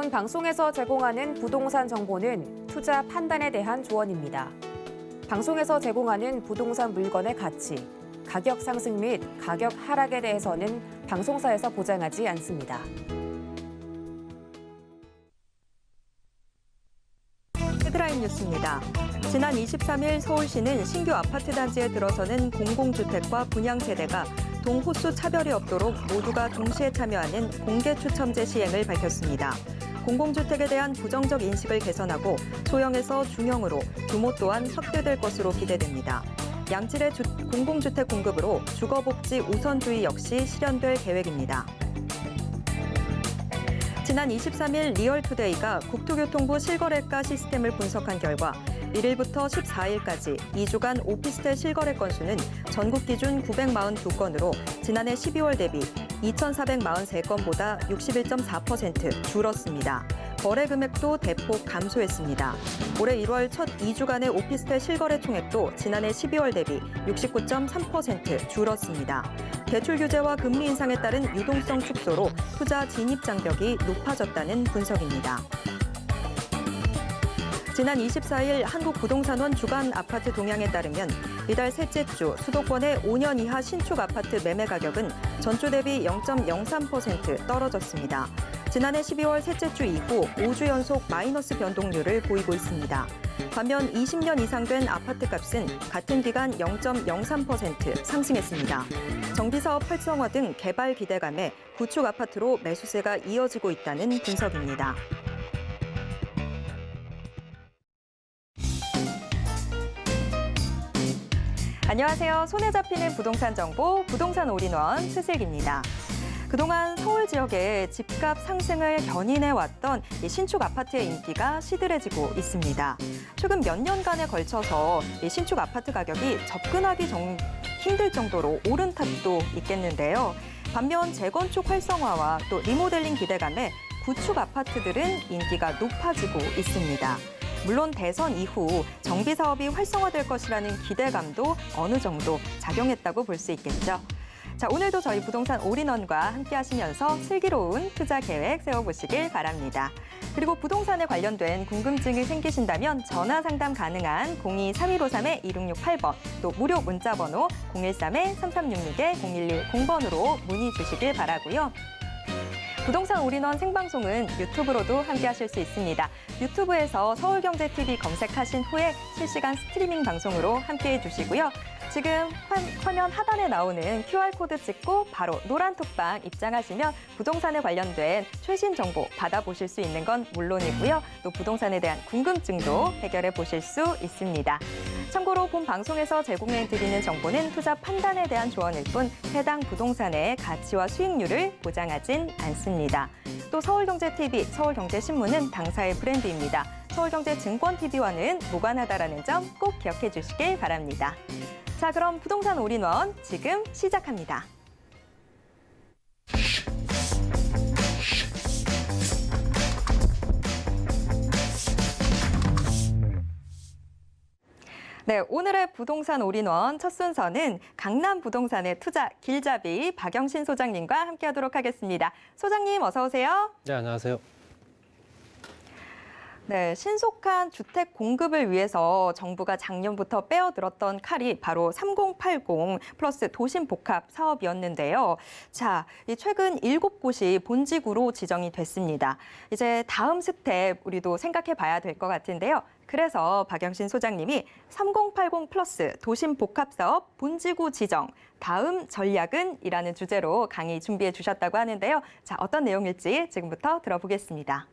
본 방송에서 제공하는 부동산 정보는 투자 판단에 대한 조언입니다. 방송에서 제공하는 부동산 물건의 가치, 가격 상승 및 가격 하락에 대해서는 방송사에서 보장하지 않습니다. 헤드라인 뉴스입니다. 지난 23일 서울시는 신규 아파트 단지에 들어서는 공공주택과 분양세대가 동호수 차별이 없도록 모두가 동시에 참여하는 공개 추첨제 시행을 밝혔습니다. 공공주택에 대한 부정적 인식을 개선하고 소형에서 중형으로 규모 또한 확대될 것으로 기대됩니다. 양질의 공공주택 공급으로 주거복지 우선주의 역시 실현될 계획입니다. 지난 23일 리얼투데이가 국토교통부 실거래가 시스템을 분석한 결과 1일부터 14일까지 2주간 오피스텔 실거래 건수는 전국 기준 942건으로 지난해 12월 대비 2,443건보다 61.4% 줄었습니다. 거래 금액도 대폭 감소했습니다. 올해 1월 첫 2주간의 오피스텔 실거래 총액도 지난해 12월 대비 69.3% 줄었습니다. 대출 규제와 금리 인상에 따른 유동성 축소로 투자 진입 장벽이 높아졌다는 분석입니다. 지난 24일 한국부동산원 주간 아파트 동향에 따르면 이달 셋째 주 수도권의 5년 이하 신축 아파트 매매 가격은 전주 대비 0.03% 떨어졌습니다. 지난해 12월 셋째 주 이후 5주 연속 마이너스 변동률을 보이고 있습니다. 반면 20년 이상 된 아파트 값은 같은 기간 0.03% 상승했습니다. 정비사업 활성화 등 개발 기대감에 구축 아파트로 매수세가 이어지고 있다는 분석입니다. 안녕하세요. 손에 잡히는 부동산 정보, 부동산 올인원 최슬기입니다. 그동안 서울 지역의 집값 상승을 견인해왔던 이 신축 아파트의 인기가 시들해지고 있습니다. 최근 몇 년간에 걸쳐서 이 신축 아파트 가격이 접근하기 힘들 정도로 오른 탓도 있겠는데요. 반면 재건축 활성화와 또 리모델링 기대감에 구축 아파트들은 인기가 높아지고 있습니다. 물론 대선 이후 정비 사업이 활성화될 것이라는 기대감도 어느 정도 작용했다고 볼 수 있겠죠. 자, 오늘도 저희 부동산 올인원과 함께 하시면서 슬기로운 투자 계획 세워보시길 바랍니다. 그리고 부동산에 관련된 궁금증이 생기신다면 전화 상담 가능한 02-3153-2668번, 또 무료 문자 번호 013-3366-0110번으로 문의 주시길 바라고요. 부동산 올인원 생방송은 유튜브로도 함께하실 수 있습니다. 유튜브에서 서울경제TV 검색하신 후에 실시간 스트리밍 방송으로 함께해 주시고요. 지금 화면 하단에 나오는 QR코드 찍고 바로 노란 톡방 입장하시면 부동산에 관련된 최신 정보 받아보실 수 있는 건 물론이고요. 또 부동산에 대한 궁금증도 해결해 보실 수 있습니다. 참고로 본 방송에서 제공해드리는 정보는 투자 판단에 대한 조언일 뿐 해당 부동산의 가치와 수익률을 보장하진 않습니다. 또 서울경제TV, 서울경제신문은 당사의 브랜드입니다. 서울경제증권TV와는 무관하다라는 점 꼭 기억해 주시길 바랍니다. 자, 그럼 부동산 올인원 지금 시작합니다. 네, 오늘의 부동산 올인원 첫 순서는 강남 부동산의 투자 길잡이 박영신 소장님과 함께하도록 하겠습니다. 소장님 어서 오세요. 네, 안녕하세요. 네, 신속한 주택 공급을 위해서 정부가 작년부터 빼어들었던 칼이 바로 3080 플러스 도심 복합 사업이었는데요. 자, 최근 7곳이 본지구로 지정이 됐습니다. 이제 다음 스텝 우리도 생각해 봐야 될 것 같은데요. 그래서 박영신 소장님이 3080 플러스 도심 복합 사업 본지구 지정 다음 전략은 이라는 주제로 강의 준비해 주셨다고 하는데요. 자, 어떤 내용일지 지금부터 들어보겠습니다.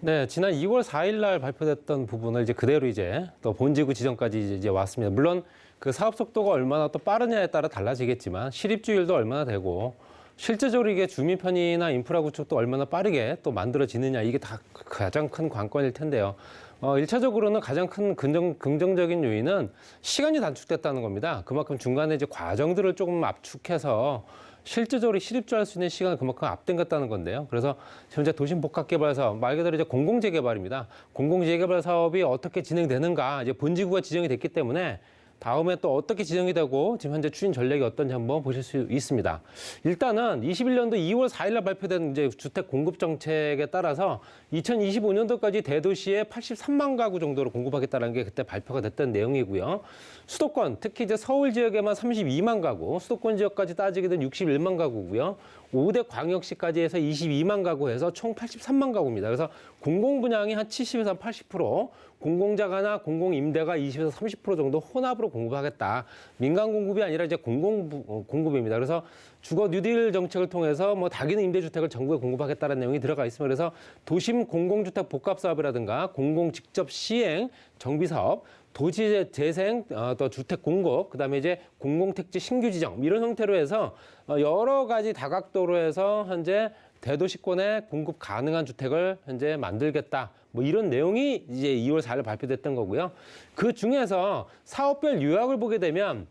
네, 지난 2월 4일 날 발표됐던 부분을 이제 그대로 이제 또 본지구 지정까지 이제 왔습니다. 물론 그 사업 속도가 얼마나 또 빠르냐에 따라 달라지겠지만 실입주율도 얼마나 되고 실제적으로 이게 주민 편의나 인프라 구축도 얼마나 빠르게 또 만들어지느냐 이게 다 가장 큰 관건일 텐데요. 1차적으로는 가장 큰 긍정적인 요인은 시간이 단축됐다는 겁니다. 그만큼 중간에 이제 과정들을 조금 압축해서 실질적으로 실입주할 수 있는 시간을 그만큼 앞당겼다는 건데요. 그래서 현재 도심복합개발 사업, 말 그대로 이제 공공재개발입니다. 공공재개발 사업이 어떻게 진행되는가, 이제 본지구가 지정이 됐기 때문에 다음에 또 어떻게 지정이 되고 지금 현재 추진 전략이 어떤지 한번 보실 수 있습니다. 일단은 21년도 2월 4일 날 발표된 이제 주택 공급 정책에 따라서 2025년도까지 대도시에 83만 가구 정도로 공급하겠다는 게 그때 발표가 됐던 내용이고요. 수도권, 특히 이제 서울 지역에만 32만 가구, 수도권 지역까지 따지게 되면 61만 가구고요. 5대 광역시까지 해서 22만 가구 해서 총 83만 가구입니다. 그래서 공공 분양이 한 70에서 80%, 공공자가나 공공임대가 20에서 30% 정도 혼합으로 공급하겠다. 민간 공급이 아니라 이제 공급입니다. 그래서 주거 뉴딜 정책을 통해서 뭐 다기능 임대주택을 정부에 공급하겠다는 내용이 들어가 있습니다. 그래서 도심 공공주택 복합 사업이라든가 공공 직접 시행 정비 사업, 도시 재생, 또 주택 공급, 그다음에 이제 공공택지 신규 지정 이런 형태로 해서 여러 가지 다각도로 해서 현재 대도시권에 공급 가능한 주택을 현재 만들겠다. 뭐 이런 내용이 이제 2월 4일 발표됐던 거고요. 그 중에서 사업별 요약을 보게 되면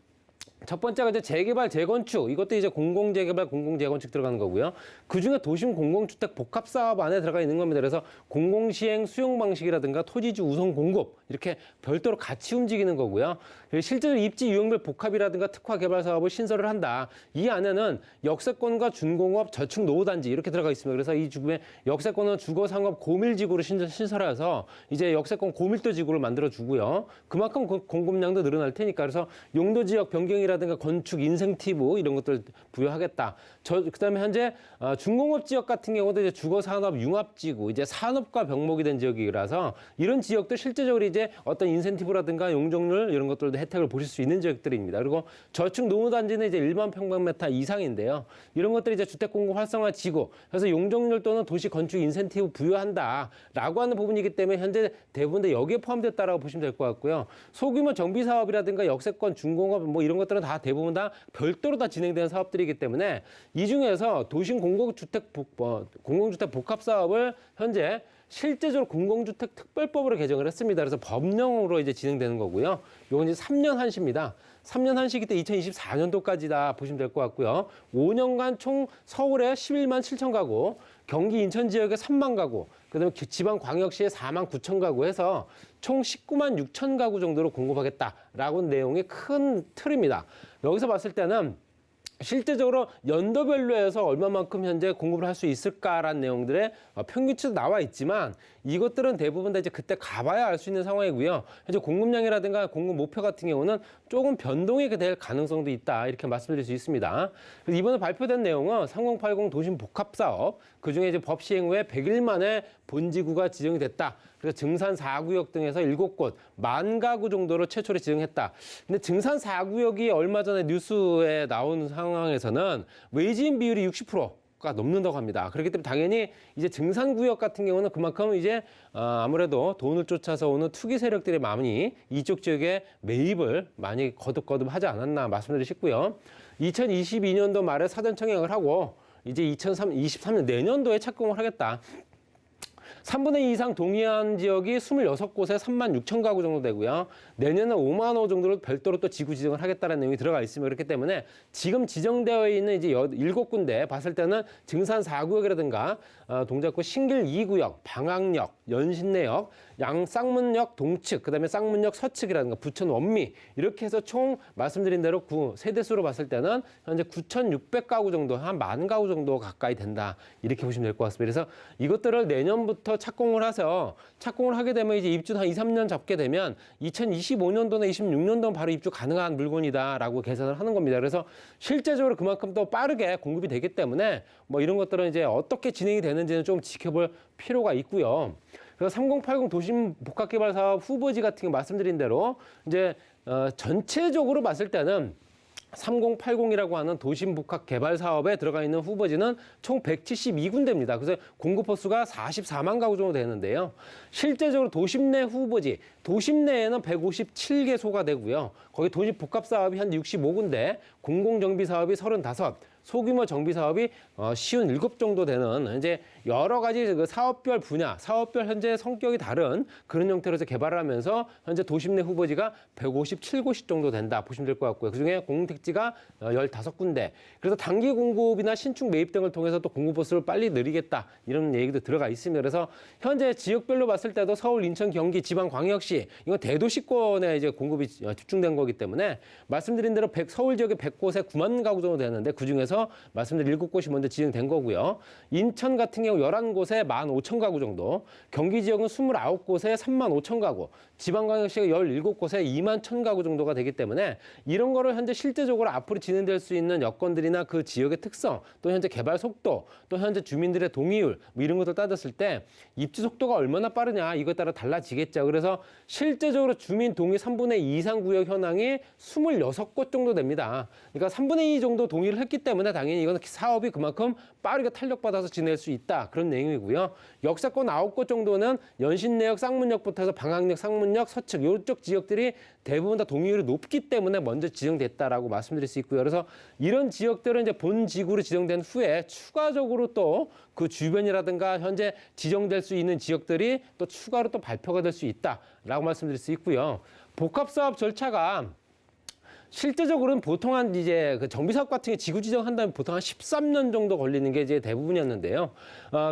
첫 번째가 이제 재개발, 재건축. 이것도 이제 공공재개발, 공공재건축 들어가는 거고요. 그중에 도심 공공주택 복합사업 안에 들어가 있는 겁니다. 그래서 공공시행 수용 방식이라든가 토지주 우선 공급 이렇게 별도로 같이 움직이는 거고요. 실제로 입지 유형별 복합이라든가 특화 개발 사업을 신설을 한다. 이 안에는 역세권과 준공업, 저축 노후단지 이렇게 들어가 있습니다. 그래서 이 주변에 역세권은 주거상업 고밀지구를 신설해서 이제 역세권 고밀도 지구를 만들어 주고요. 그만큼 공급량도 늘어날 테니까 그래서 용도 지역 변경이라든가 건축 인센티브 이런 것들 부여하겠다. 그다음에 현재 중공업 지역 같은 경우도 이제 주거산업 융합지구, 이제 산업과 병목이 된 지역이라서 이런 지역도 실제적으로 이제 어떤 인센티브라든가 용적률 이런 것들도 혜택을 보실 수 있는 지역들입니다. 그리고 저축 노후단지는 이제 1만 평방미터 이상인데요. 이런 것들이 이제 주택 공급 활성화 지구, 그래서 용적률 또는 도시 건축 인센티브 부여한다라고 하는 부분이기 때문에 현재 대부분 다 여기에 포함됐다라고 보시면 될 것 같고요. 소규모 정비 사업이라든가 역세권, 중공업 뭐 이런 것들은 다 대부분 다 별도로 다 진행되는 사업들이기 때문에 이 중에서 도심 공공주택 복합 사업을 현재 실제적으로 공공주택 특별법으로 개정을 했습니다. 그래서 법령으로 이제 진행되는 거고요. 이건 이제 3년 한시입니다. 3년 한시기 때 2024년도까지다 보시면 될 것 같고요. 5년간 총 서울에 11만 7천 가구, 경기 인천 지역에 3만 가구, 그다음에 지방 광역시에 4만 9천 가구 해서 총 19만 6천 가구 정도로 공급하겠다라고 내용의 큰 틀입니다. 여기서 봤을 때는 실제적으로 연도별로 해서 얼마만큼 현재 공급을 할 수 있을까라는 내용들의 평균치도 나와 있지만 이것들은 대부분 다 이제 그때 가봐야 알 수 있는 상황이고요. 현재 공급량이라든가 공급 목표 같은 경우는 조금 변동이 될 가능성도 있다 이렇게 말씀드릴 수 있습니다. 그래서 이번에 발표된 내용은 3080 도심 복합 사업, 그중에 이제 법 시행 후에 100일 만에 본지구가 지정이 됐다. 그래서 증산 4구역 등에서 7곳, 10,000가구 정도로 최초로 지정했다. 근데 증산 4구역이 얼마 전에 뉴스에 나온 상황에서는 외지인 비율이 60%가 넘는다고 합니다. 그렇기 때문에 당연히 이제 증산구역 같은 경우는 그만큼 이제 아무래도 돈을 쫓아서 오는 투기 세력들이 많이 이쪽 지역에 매입을 많이 거듭하지 않았나 말씀드리고 싶고요. 2022년도 말에 사전 청약을 하고 이제 2023년 내년도에 착공을 하겠다. 3분의 2 이상 동의한 지역이 26곳에 3만 6천 가구 정도 되고요. 내년에 5만 호 정도로 별도로 또 지구 지정을 하겠다는 내용이 들어가 있습니다. 그렇기 때문에 지금 지정되어 있는 이제 7군데 봤을 때는 증산 4구역이라든가 동작구 신길 2구역, 방학역, 연신내역, 양쌍문역 동측, 그다음에 쌍문역 서측이라든가 부천 원미 이렇게 해서 총 말씀드린 대로 세대수로 봤을 때는 현재 9,600가구 정도, 한 10,000가구 정도 가까이 된다. 이렇게 보시면 될 것 같습니다. 그래서 이것들을 내년부터 착공을 해서 착공을 하게 되면 이제 입주 한 2, 3년 잡게 되면 2025년도나 26년도는 바로 입주 가능한 물건이다라고 계산을 하는 겁니다. 그래서 실제적으로 그만큼 더 빠르게 공급이 되기 때문에 뭐 이런 것들은 이제 어떻게 진행이 되는지는 좀 지켜볼 필요가 있고요. 그래서 3080 도심 복합개발 사업 후보지 같은 거 말씀드린 대로 이제 전체적으로 봤을 때는 3080이라고 하는 도심 복합 개발 사업에 들어가 있는 후보지는 총 172군데입니다. 그래서 공급 호수가 44만 가구 정도 되는데요. 실제적으로 도심 내 후보지, 도심 내에는 157개소가 되고요. 거기 도심 복합 사업이 한 65군데, 공공정비 사업이 35, 소규모 정비 사업이 쉬운 7 정도 되는 이제 여러 가지 그 사업별 분야, 사업별 현재 성격이 다른 그런 형태로 해서 개발을 하면서 현재 도심 내 후보지가 157곳이 정도 된다 보시면 될 것 같고요. 그중에 공공택지가 15군데. 그래서 단기 공급이나 신축 매입 등을 통해서 또 공급 보수를 빨리 늘리겠다 이런 얘기도 들어가 있습니다. 그래서 현재 지역별로 봤을 때도 서울, 인천, 경기, 지방광역시 이거 대도시권에 이제 공급이 집중된 거기 때문에 말씀드린 대로 서울 지역에 100곳에 9만 가구 정도 되는데 그중에서 말씀드린 7곳이 먼저 지정된 거고요. 인천 같은 경우 11곳에 15,000가구 정도, 경기 지역은 29곳에 35,000 가구, 지방광역시가 17곳에 21,000가구 정도가 되기 때문에 이런 거를 현재 실제적으로 앞으로 진행될 수 있는 여건들이나 그 지역의 특성, 또 현재 개발 속도, 또 현재 주민들의 동의율 뭐 이런 것들 따졌을 때 입주 속도가 얼마나 빠르냐 이거에 따라 달라지겠죠. 그래서 실제적으로 주민 동의 3분의 2 이상 구역 현황이 26곳 정도 됩니다. 그러니까 3분의 2 정도 동의를 했기 때문에 당연히 이건 사업이 그만큼 빠르게 탄력받아서 진행할 수 있다. 그런 내용이고요. 역사권 9곳 정도는 연신내역, 쌍문역부터 해서 방학역, 상문역, 서측 이쪽 지역들이 대부분 다 동의율이 높기 때문에 먼저 지정됐다라고 말씀드릴 수 있고요. 그래서 이런 지역들은 이제 본 지구로 지정된 후에 추가적으로 또 그 주변이라든가 현재 지정될 수 있는 지역들이 또 추가로 또 발표가 될 수 있다라고 말씀드릴 수 있고요. 복합사업 절차가 실제적으로는 보통 한 이제 그 정비사업 같은 게 지구 지정한다면 보통 한 13년 정도 걸리는 게 이제 대부분이었는데요.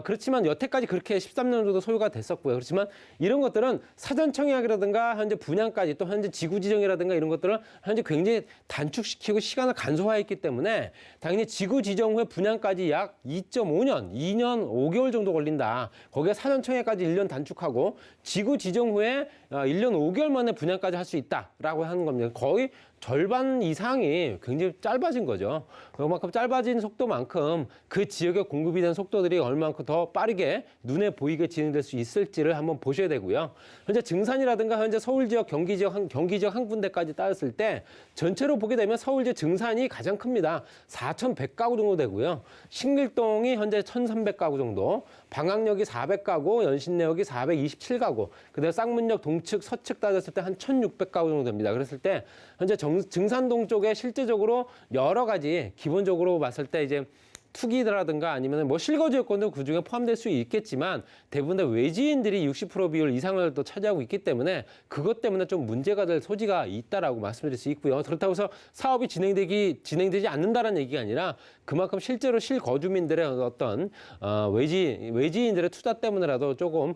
그렇지만 여태까지 그렇게 13년 정도 소요가 됐었고요. 그렇지만 이런 것들은 사전 청약이라든가 현재 분양까지 또 현재 지구 지정이라든가 이런 것들을 현재 굉장히 단축시키고 시간을 간소화했기 때문에 당연히 지구 지정 후에 분양까지 약 2.5년, 2년 5개월 정도 걸린다. 거기에 사전 청약까지 1년 단축하고 지구 지정 후에 1년 5개월 만에 분양까지 할 수 있다라고 하는 겁니다. 거의 절반 이상이 굉장히 짧아진 거죠. 그만큼 짧아진 속도만큼 그 지역에 공급이 된 속도들이 얼마만큼 더 빠르게 눈에 보이게 진행될 수 있을지를 한번 보셔야 되고요. 현재 증산이라든가 현재 서울 지역, 경기 지역 한 군데까지 따졌을 때 전체로 보게 되면 서울 지역 증산이 가장 큽니다. 4,100가구 정도 되고요. 신길동이 현재 1,300가구 정도, 방학역이 400가구, 연신내역이 427가구, 그다음에 쌍문역 동측, 서측 따졌을 때 한 1,600가구 정도 됩니다. 그랬을 때 현재 증산동 쪽에 실제적으로 여러 가지 기본적으로 봤을 때 이제 투기라든가 아니면 뭐 실거주 여건도 그중에 포함될 수 있겠지만 대부분 다 외지인들이 60% 비율 이상을 또 차지하고 있기 때문에 그것 때문에 좀 문제가 될 소지가 있다라고 말씀드릴 수 있고요. 그렇다고 해서 사업이 진행되지 않는다는 얘기가 아니라 그만큼 실제로 실거주민들의 어떤 외지인들의 투자 때문에라도 조금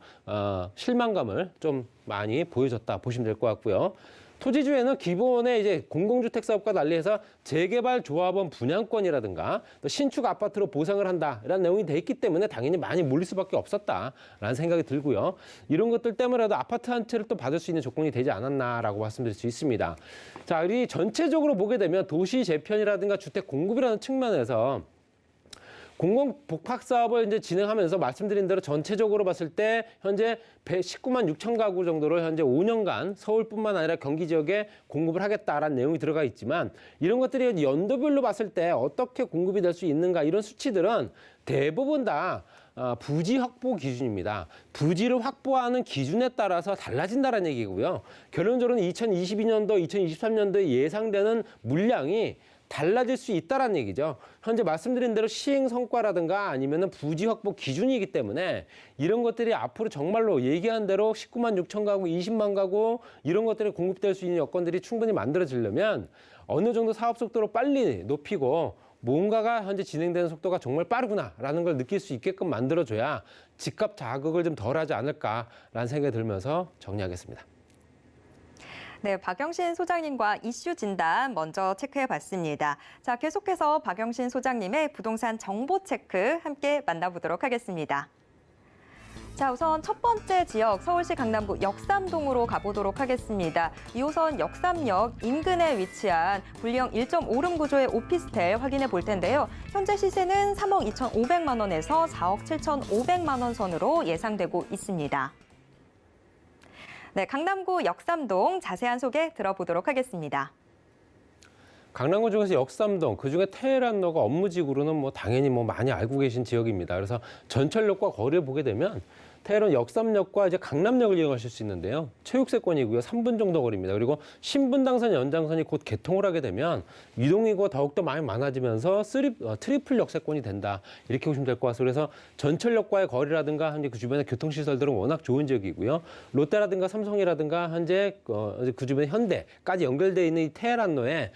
실망감을 좀 많이 보여줬다 보시면 될 것 같고요. 토지주에는 기본에 이제 공공주택 사업과 달리해서 재개발 조합원 분양권이라든가 또 신축 아파트로 보상을 한다라는 내용이 돼 있기 때문에 당연히 많이 몰릴 수밖에 없었다라는 생각이 들고요. 이런 것들 때문에라도 아파트 한 채를 또 받을 수 있는 조건이 되지 않았나라고 말씀드릴 수 있습니다. 자, 우리 전체적으로 보게 되면 도시 재편이라든가 주택 공급이라는 측면에서 공공 복합 사업을 이제 진행하면서 말씀드린 대로 전체적으로 봤을 때 현재 19만 6천 가구 정도를 현재 5년간 서울뿐만 아니라 경기 지역에 공급을 하겠다라는 내용이 들어가 있지만 이런 것들이 연도별로 봤을 때 어떻게 공급이 될 수 있는가 이런 수치들은 대부분 다 부지 확보 기준입니다. 부지를 확보하는 기준에 따라서 달라진다는 얘기고요. 결론적으로는 2022년도, 2023년도에 예상되는 물량이 달라질 수 있다는 얘기죠. 현재 말씀드린 대로 시행 성과라든가 아니면은 부지 확보 기준이기 때문에 이런 것들이 앞으로 정말로 얘기한 대로 19만 6천 가구, 20만 가구 이런 것들이 공급될 수 있는 여건들이 충분히 만들어지려면 어느 정도 사업 속도를 빨리 높이고 뭔가가 현재 진행되는 속도가 정말 빠르구나라는 걸 느낄 수 있게끔 만들어줘야 집값 자극을 좀 덜하지 않을까라는 생각이 들면서 정리하겠습니다. 네, 박영신 소장님과 이슈 진단 먼저 체크해 봤습니다. 자, 계속해서 박영신 소장님의 부동산 정보 체크 함께 만나보도록 하겠습니다. 자, 우선 첫 번째 지역 서울시 강남구 역삼동으로 가보도록 하겠습니다. 2호선 역삼역 인근에 위치한 분리형 1.5룸 구조의 오피스텔 확인해 볼 텐데요. 현재 시세는 3억 2,500만 원에서 4억 7,500만 원 선으로 예상되고 있습니다. 네, 강남구 역삼동 자세한 소개 들어보도록 하겠습니다. 강남구 중에서 역삼동, 그중에 테헤란로가 업무지구로는 뭐 당연히 뭐 많이 알고 계신 지역입니다. 그래서 전철역과 거리를 보게 되면 테헤란 역삼역과 이제 강남역을 이용하실 수 있는데요. 최육세권이고요. 3분 정도 거리입니다. 그리고 신분당선 연장선이 곧 개통을 하게 되면 이동인구가 더욱더 많이 많아지면서 트리플 역세권이 된다. 이렇게 보시면 될 것 같습니다. 그래서 전철역과의 거리라든가 현재 그 주변의 교통시설들은 워낙 좋은 지역이고요. 롯데라든가 삼성이라든가 현재 그 주변에 현대까지 연결되어 있는 이 테헤란로에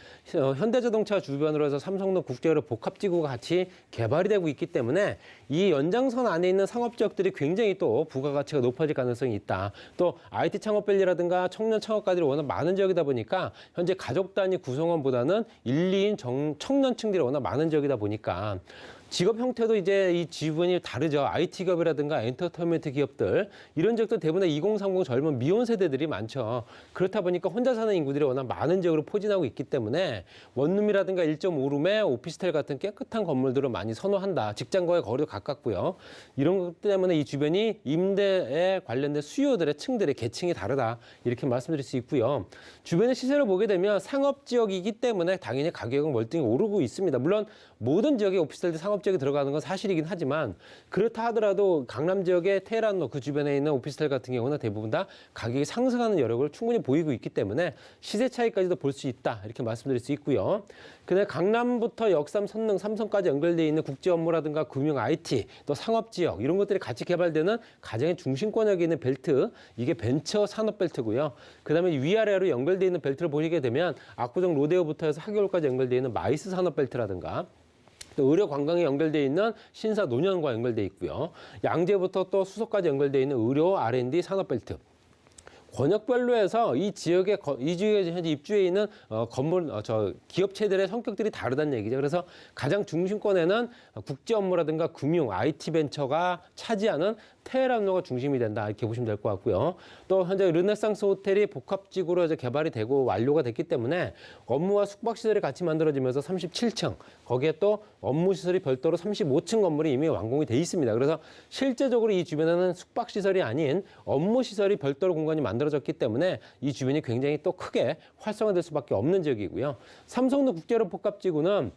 현대자동차 주변으로 해서 삼성동 국제유로 복합지구가 같이 개발이 되고 있기 때문에 이 연장선 안에 있는 상업지역들이 굉장히 또 부가가치가 높아질 가능성이 있다. 또 IT 창업밸리라든가 청년 창업가들이 워낙 많은 지역이다 보니까 현재 가족 단위 구성원보다는 1, 2인 청년층들이 워낙 많은 지역이다 보니까 직업 형태도 이제 이 지분이 다르죠. IT 기업이라든가 엔터테인먼트 기업들 이런 지역도 대부분 2030 젊은 미혼 세대들이 많죠. 그렇다 보니까 혼자 사는 인구들이 워낙 많은 지역으로 포진하고 있기 때문에 원룸이라든가 1.5룸의 오피스텔 같은 깨끗한 건물들을 많이 선호한다. 직장과의 거리도 가깝고요. 이런 것 때문에 이 주변이 임대에 관련된 수요들의 층들의 계층이 다르다. 이렇게 말씀드릴 수 있고요. 주변의 시세를 보게 되면 상업지역이기 때문에 당연히 가격은 월등히 오르고 있습니다. 물론 모든 지역의 오피스텔들 상업지역에 들어가는 건 사실이긴 하지만 그렇다 하더라도 강남 지역의 테헤란로 그 주변에 있는 오피스텔 같은 경우는 대부분 다 가격이 상승하는 여력을 충분히 보이고 있기 때문에 시세 차이까지도 볼 수 있다. 이렇게 말씀드릴 수 있고요. 그다음에 강남부터 역삼, 선릉, 삼성까지 연결되어 있는 국제 업무라든가 금융, IT, 또 상업지역 이런 것들이 같이 개발되는 가장의 중심권역에 있는 벨트, 이게 벤처 산업 벨트고요. 그다음에 위아래로 연결되어 있는 벨트를 보시게 되면 압구정 로데오부터 해서 하계울까지 연결되어 있는 마이스 산업 벨트라든가 또 의료 관광에 연결되어 있는 신사 노년과 연결되어 있고요. 양재부터 또 수서까지 연결되어 있는 의료 R&D 산업벨트. 권역별로 해서 이 지역에 현재 입주해 있는 기업체들의 성격들이 다르다는 얘기죠. 그래서 가장 중심권에는 국제 업무라든가 금융, IT 벤처가 차지하는 테헤란로가 중심이 된다. 이렇게 보시면 될 것 같고요. 또 현재 르네상스 호텔이 복합지구로 이제 개발이 되고 완료가 됐기 때문에 업무와 숙박시설이 같이 만들어지면서 37층, 거기에 또 업무시설이 별도로 35층 건물이 이미 완공이 돼 있습니다. 그래서 실제적으로 이 주변에는 숙박시설이 아닌 업무시설이 별도로 공간이 만들어졌기 때문에 이 주변이 굉장히 또 크게 활성화될 수밖에 없는 지역이고요. 삼성동 국제로 복합지구는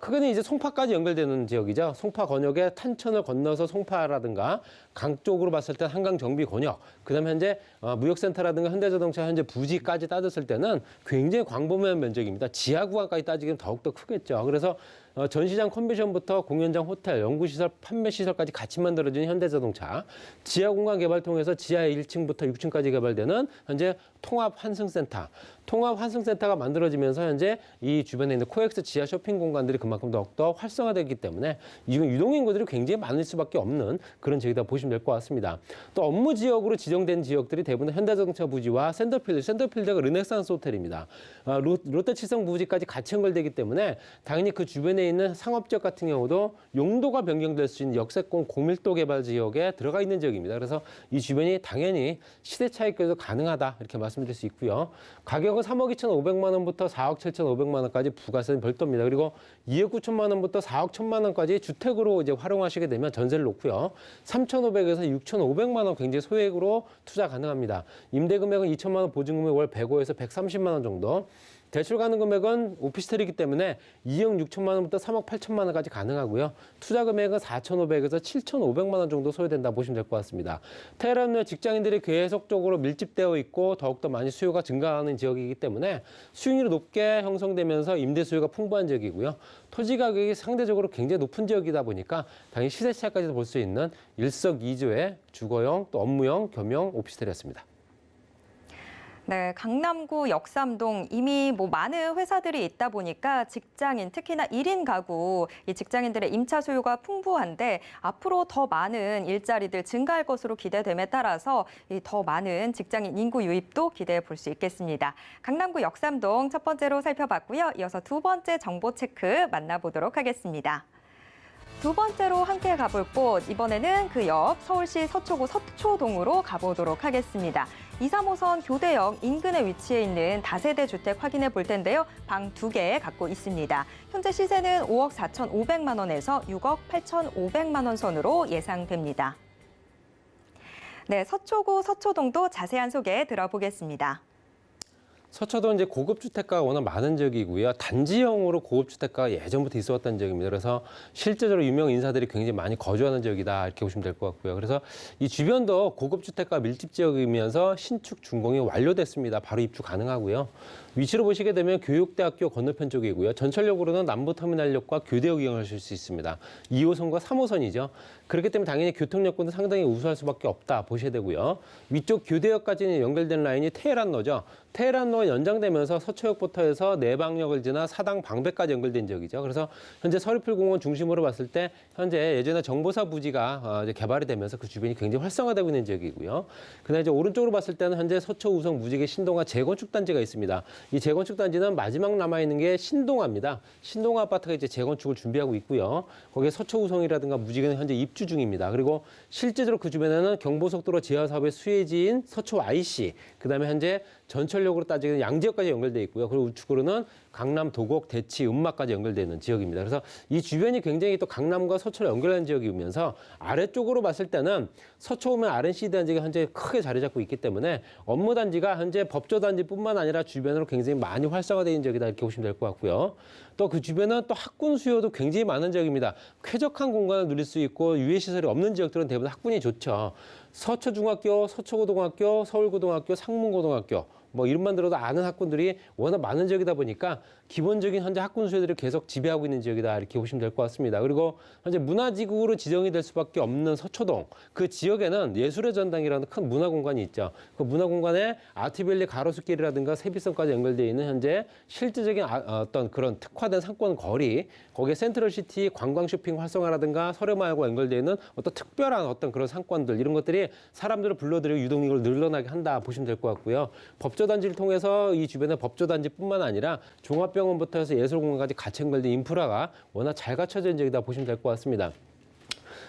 크게는 이제 송파까지 연결되는 지역이죠. 송파 권역에 탄천을 건너서 송파라든가 강 쪽으로 봤을 때 한강 정비 권역, 그다음에 현재 무역센터라든가 현대자동차 현재 부지까지 따졌을 때는 굉장히 광범위한 면적입니다. 지하 구간까지 따지기는 더욱더 크겠죠. 그래서 전시장 컨벤션부터 공연장, 호텔, 연구시설, 판매시설까지 같이 만들어진 현대자동차, 지하 공간 개발 통해서 지하 1층부터 6층까지 개발되는 현재 통합환승센터가 만들어지면서 현재 이 주변에 있는 코엑스 지하 쇼핑 공간들이 그만큼 더욱더 활성화되기 때문에 유동인구들이 굉장히 많을 수밖에 없는 그런 지역이다 보시면 될 것 같습니다. 또 업무 지역으로 지정된 지역들이 대부분 현대자동차 부지와 센터필드가 르네상스 호텔입니다. 롯데칠성 부지까지 같이 연결되기 때문에 당연히 그 주변에 있는 상업지역 같은 경우도 용도가 변경될 수 있는 역세권 고밀도 개발 지역에 들어가 있는 지역입니다. 그래서 이 주변이 당연히 시세 차익도 가능하다 이렇게 말씀드릴 수 있고요. 가격은 3억 2,500만 원부터 4억 7,500만 원까지 부가세는 별도입니다. 그리고 2억 9천만 원부터 4억 1천만 원까지 주택으로 이제 활용하시게 되면 전세를 놓고요. 3,500에서 6,500만 원 굉장히 소액으로 투자 가능합니다. 임대 금액은 2천만 원, 보증금액 월 105에서 130만 원 정도. 대출 가능 금액은 오피스텔이기 때문에 2억 6천만 원부터 3억 8천만 원까지 가능하고요. 투자 금액은 4,500에서 7,500만 원 정도 소요된다 보시면 될 것 같습니다. 테헤란 내 직장인들이 계속적으로 밀집되어 있고 더욱더 많이 수요가 증가하는 지역이기 때문에 수익률이 높게 형성되면서 임대 수요가 풍부한 지역이고요. 토지 가격이 상대적으로 굉장히 높은 지역이다 보니까 당연히 시세 차이까지도 볼 수 있는 일석이조의 주거용 또 업무용 겸용 오피스텔이었습니다. 네, 강남구 역삼동 이미 많은 회사들이 있다 보니까 직장인, 특히나 1인 가구, 이 직장인들의 임차 수요가 풍부한데 앞으로 더 많은 일자리들 증가할 것으로 기대됨에 따라서 더 많은 직장인 인구 유입도 기대해 볼 수 있겠습니다. 강남구 역삼동 첫 번째로 살펴봤고요. 이어서 두 번째 정보 체크 만나보도록 하겠습니다. 두 번째로 함께 가볼 곳, 이번에는 그 옆 서울시 서초구 서초동으로 가보도록 하겠습니다. 2, 3호선 교대역 인근에 위치해 있는 다세대 주택 확인해 볼 텐데요. 방 2개 갖고 있습니다. 현재 시세는 5억 4,500만 원에서 6억 8,500만 원 선으로 예상됩니다. 네, 서초구 서초동도 자세한 소개 들어보겠습니다. 서초동 이제 고급 주택가가 워낙 많은 지역이고요. 단지형으로 고급 주택가가 예전부터 있었던 지역입니다. 그래서 실제적으로 유명 인사들이 굉장히 많이 거주하는 지역이다 이렇게 보시면 될 것 같고요. 그래서 이 주변도 고급 주택가 밀집 지역이면서 신축 준공이 완료됐습니다. 바로 입주 가능하고요. 위치로 보시게 되면 교육대학교 건너편 쪽이고요. 전철역으로는 남부터미널역과 교대역 이용하실 수 있습니다. 2호선과 3호선이죠. 그렇기 때문에 당연히 교통여건도 상당히 우수할 수밖에 없다 보셔야 되고요. 위쪽 교대역까지는 연결된 라인이 테헤란로죠. 테헤란로가 연장되면서 서초역부터 해서 내방역을 지나 사당 방배까지 연결된 지역이죠. 그래서 현재 서리풀공원 중심으로 봤을 때 현재 예전에 정보사 부지가 이제 개발이 되면서 그 주변이 굉장히 활성화되고 있는 지역이고요. 그다음에 이제 오른쪽으로 봤을 때는 현재 서초 우성 무지개 신동아 재건축 단지가 있습니다. 이 재건축 단지는 마지막 남아있는 게 신동아입니다. 신동아 아파트가 이제 재건축을 준비하고 있고요. 거기에 서초 우성이라든가 무지개는 현재 입주 중입니다. 그리고 실제적으로 그 주변에는 경부속도로 지하 사업의 수혜지인 서초 IC, 그다음에 현재 전철역으로 따지면 양지역까지 연결돼 있고요. 그리고 우측으로는 강남, 도곡, 대치, 음마까지 연결되어 있는 지역입니다. 그래서 이 주변이 굉장히 또 강남과 서초를 연결하는 지역이면서 아래쪽으로 봤을 때는 서초 오면 R&C 단지가 현재 크게 자리 잡고 있기 때문에 업무 단지가 현재 법조 단지뿐만 아니라 주변으로 굉장히 많이 활성화되어 있는 지역이다 이렇게 보시면 될 것 같고요. 또 그 주변은 또 학군 수요도 굉장히 많은 지역입니다. 쾌적한 공간을 누릴 수 있고 유해 시설이 없는 지역들은 대부분 학군이 좋죠. 서초중학교, 서초고등학교, 서울고등학교, 상문고등학교 뭐 이름만 들어도 아는 학군들이 워낙 많은 지역이다 보니까 기본적인 현재 학군 수요들이 계속 지배하고 있는 지역이다 이렇게 보시면 될 것 같습니다. 그리고 현재 문화지구로 지정이 될 수밖에 없는 서초동 그 지역에는 예술의 전당이라는 큰 문화공간이 있죠. 그 문화공간에 아트밸리 가로수길이라든가 세비선까지 연결되어 있는 현재 실질적인 어떤 그런 특화된 상권 거리 거기에 센트럴시티 관광 쇼핑 활성화라든가 서려마을과 연결되어 있는 어떤 특별한 어떤 그런 상권들 이런 것들이 사람들을 불러들이고 유동인구를 늘어나게 한다 보시면 될 것 같고요. 법조단지를 통해서 이 주변의 법조단지뿐만 아니라 종합병원부터 해서 예술공간까지 같이 연결된 인프라가 워낙 잘 갖춰져 있는 지역이다 보시면 될 것 같습니다.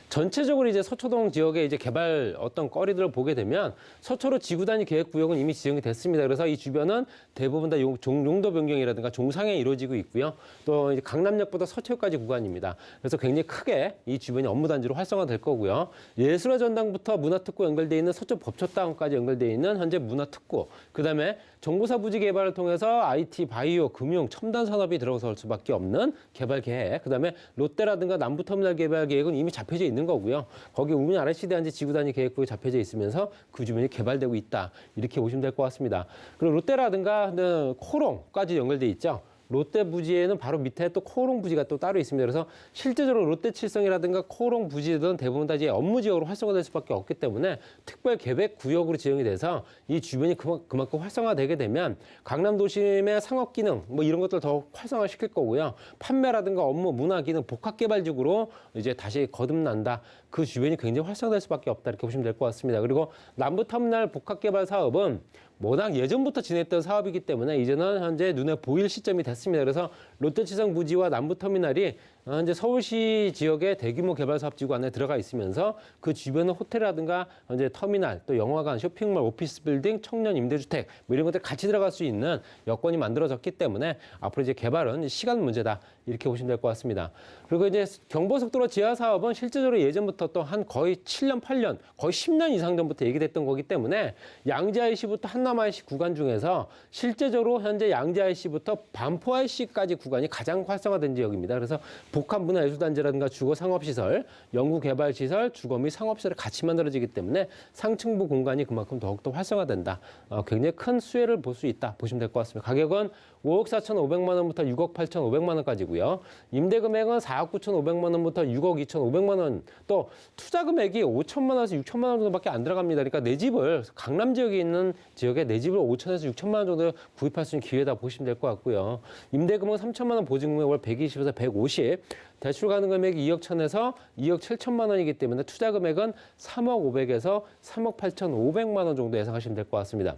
전체적으로 이제 서초동 지역의 이제 개발 어떤 거리들을 보게 되면 서초로 지구단위 계획구역은 이미 지정이 됐습니다. 그래서 이 주변은 대부분 다 용도 변경이라든가 종상에 이루어지고 있고요. 또 이제 강남역부터 서초역까지 구간입니다. 그래서 굉장히 크게 이 주변이 업무단지로 활성화될 거고요. 예술의 전당부터 문화특구 연결되어 있는 서초 법초다운까지 연결되어 있는 현재 문화특구. 그다음에 정보사 부지 개발을 통해서 IT, 바이오, 금융, 첨단 산업이 들어설 수밖에 없는 개발 계획. 그다음에 롯데라든가 남부터미널 개발 계획은 이미 잡혀져 있는 거고요. 거기 우문 RC 대한지 지구단위 계획구에 잡혀져 있으면서 그 주변이 개발되고 있다. 이렇게 보시면 될 것 같습니다. 그리고 롯데라든가 코롱까지 연결돼 있죠. 롯데 부지에는 바로 밑에 또 코오롱 부지가 또 따로 있습니다. 그래서 실제적으로 롯데칠성이라든가 코오롱 부지들은 대부분 다 이제 업무 지역으로 활성화될 수밖에 없기 때문에 특별 계획 구역으로 지정이 돼서 이 주변이 그만큼 활성화되게 되면 강남 도심의 상업 기능 뭐 이런 것들 더 활성화시킬 거고요. 판매라든가 업무, 문화 기능, 복합 개발적으로 이제 다시 거듭난다. 그 주변이 굉장히 활성화될 수밖에 없다 이렇게 보시면 될 것 같습니다. 그리고 남부터미널 복합 개발 사업은 워낙 예전부터 진행했던 사업이기 때문에 이제는 현재 눈에 보일 시점이 됐습니다. 그래서 롯데치성 부지와 남부터미널이 현재 서울시 지역의 대규모 개발 사업 지구 안에 들어가 있으면서 그 주변의 호텔이라든가 현재 터미널, 또 영화관, 쇼핑몰, 오피스 빌딩, 청년 임대주택 뭐 이런 것들 같이 들어갈 수 있는 여건이 만들어졌기 때문에 앞으로 이제 개발은 시간 문제다 이렇게 보시면 될 것 같습니다. 그리고 이제 경부고속도로 지하 사업은 실제적으로 예전부터 또 한 거의 7년, 8년, 거의 10년 이상 전부터 얘기됐던 거기 때문에 양재 IC부터 한남 IC 구간 중에서 실제적으로 현재 양재 IC부터 반포 IC까지 구간이 가장 활성화된 지역입니다. 그래서 복합문화예술단지라든가 주거상업시설, 연구개발시설, 주거 및 상업시설이 같이 만들어지기 때문에 상층부 공간이 그만큼 더욱더 활성화된다. 굉장히 큰 수혜를 볼 수 있다 보시면 될 것 같습니다. 가격은 5억 4,500만 원부터 6억 8,500만 원까지고요. 임대금액은 4억 9,500만 원부터 6억 2,500만 원. 또 투자 금액이 5천만 원에서 6천만 원 정도밖에 안 들어갑니다. 그러니까 내 집을 강남 지역에 있는 지역에 내 집을 5천에서 6천만 원 정도 구입할 수 있는 기회다 보시면 될 것 같고요. 임대금은 3천만 원, 보증금액 월 120에서 150. 대출 가능 금액이 2억 1천에서 2억 7천만 원이기 때문에 투자 금액은 3억 500에서 3억 8,500만 원 정도 예상하시면 될 것 같습니다.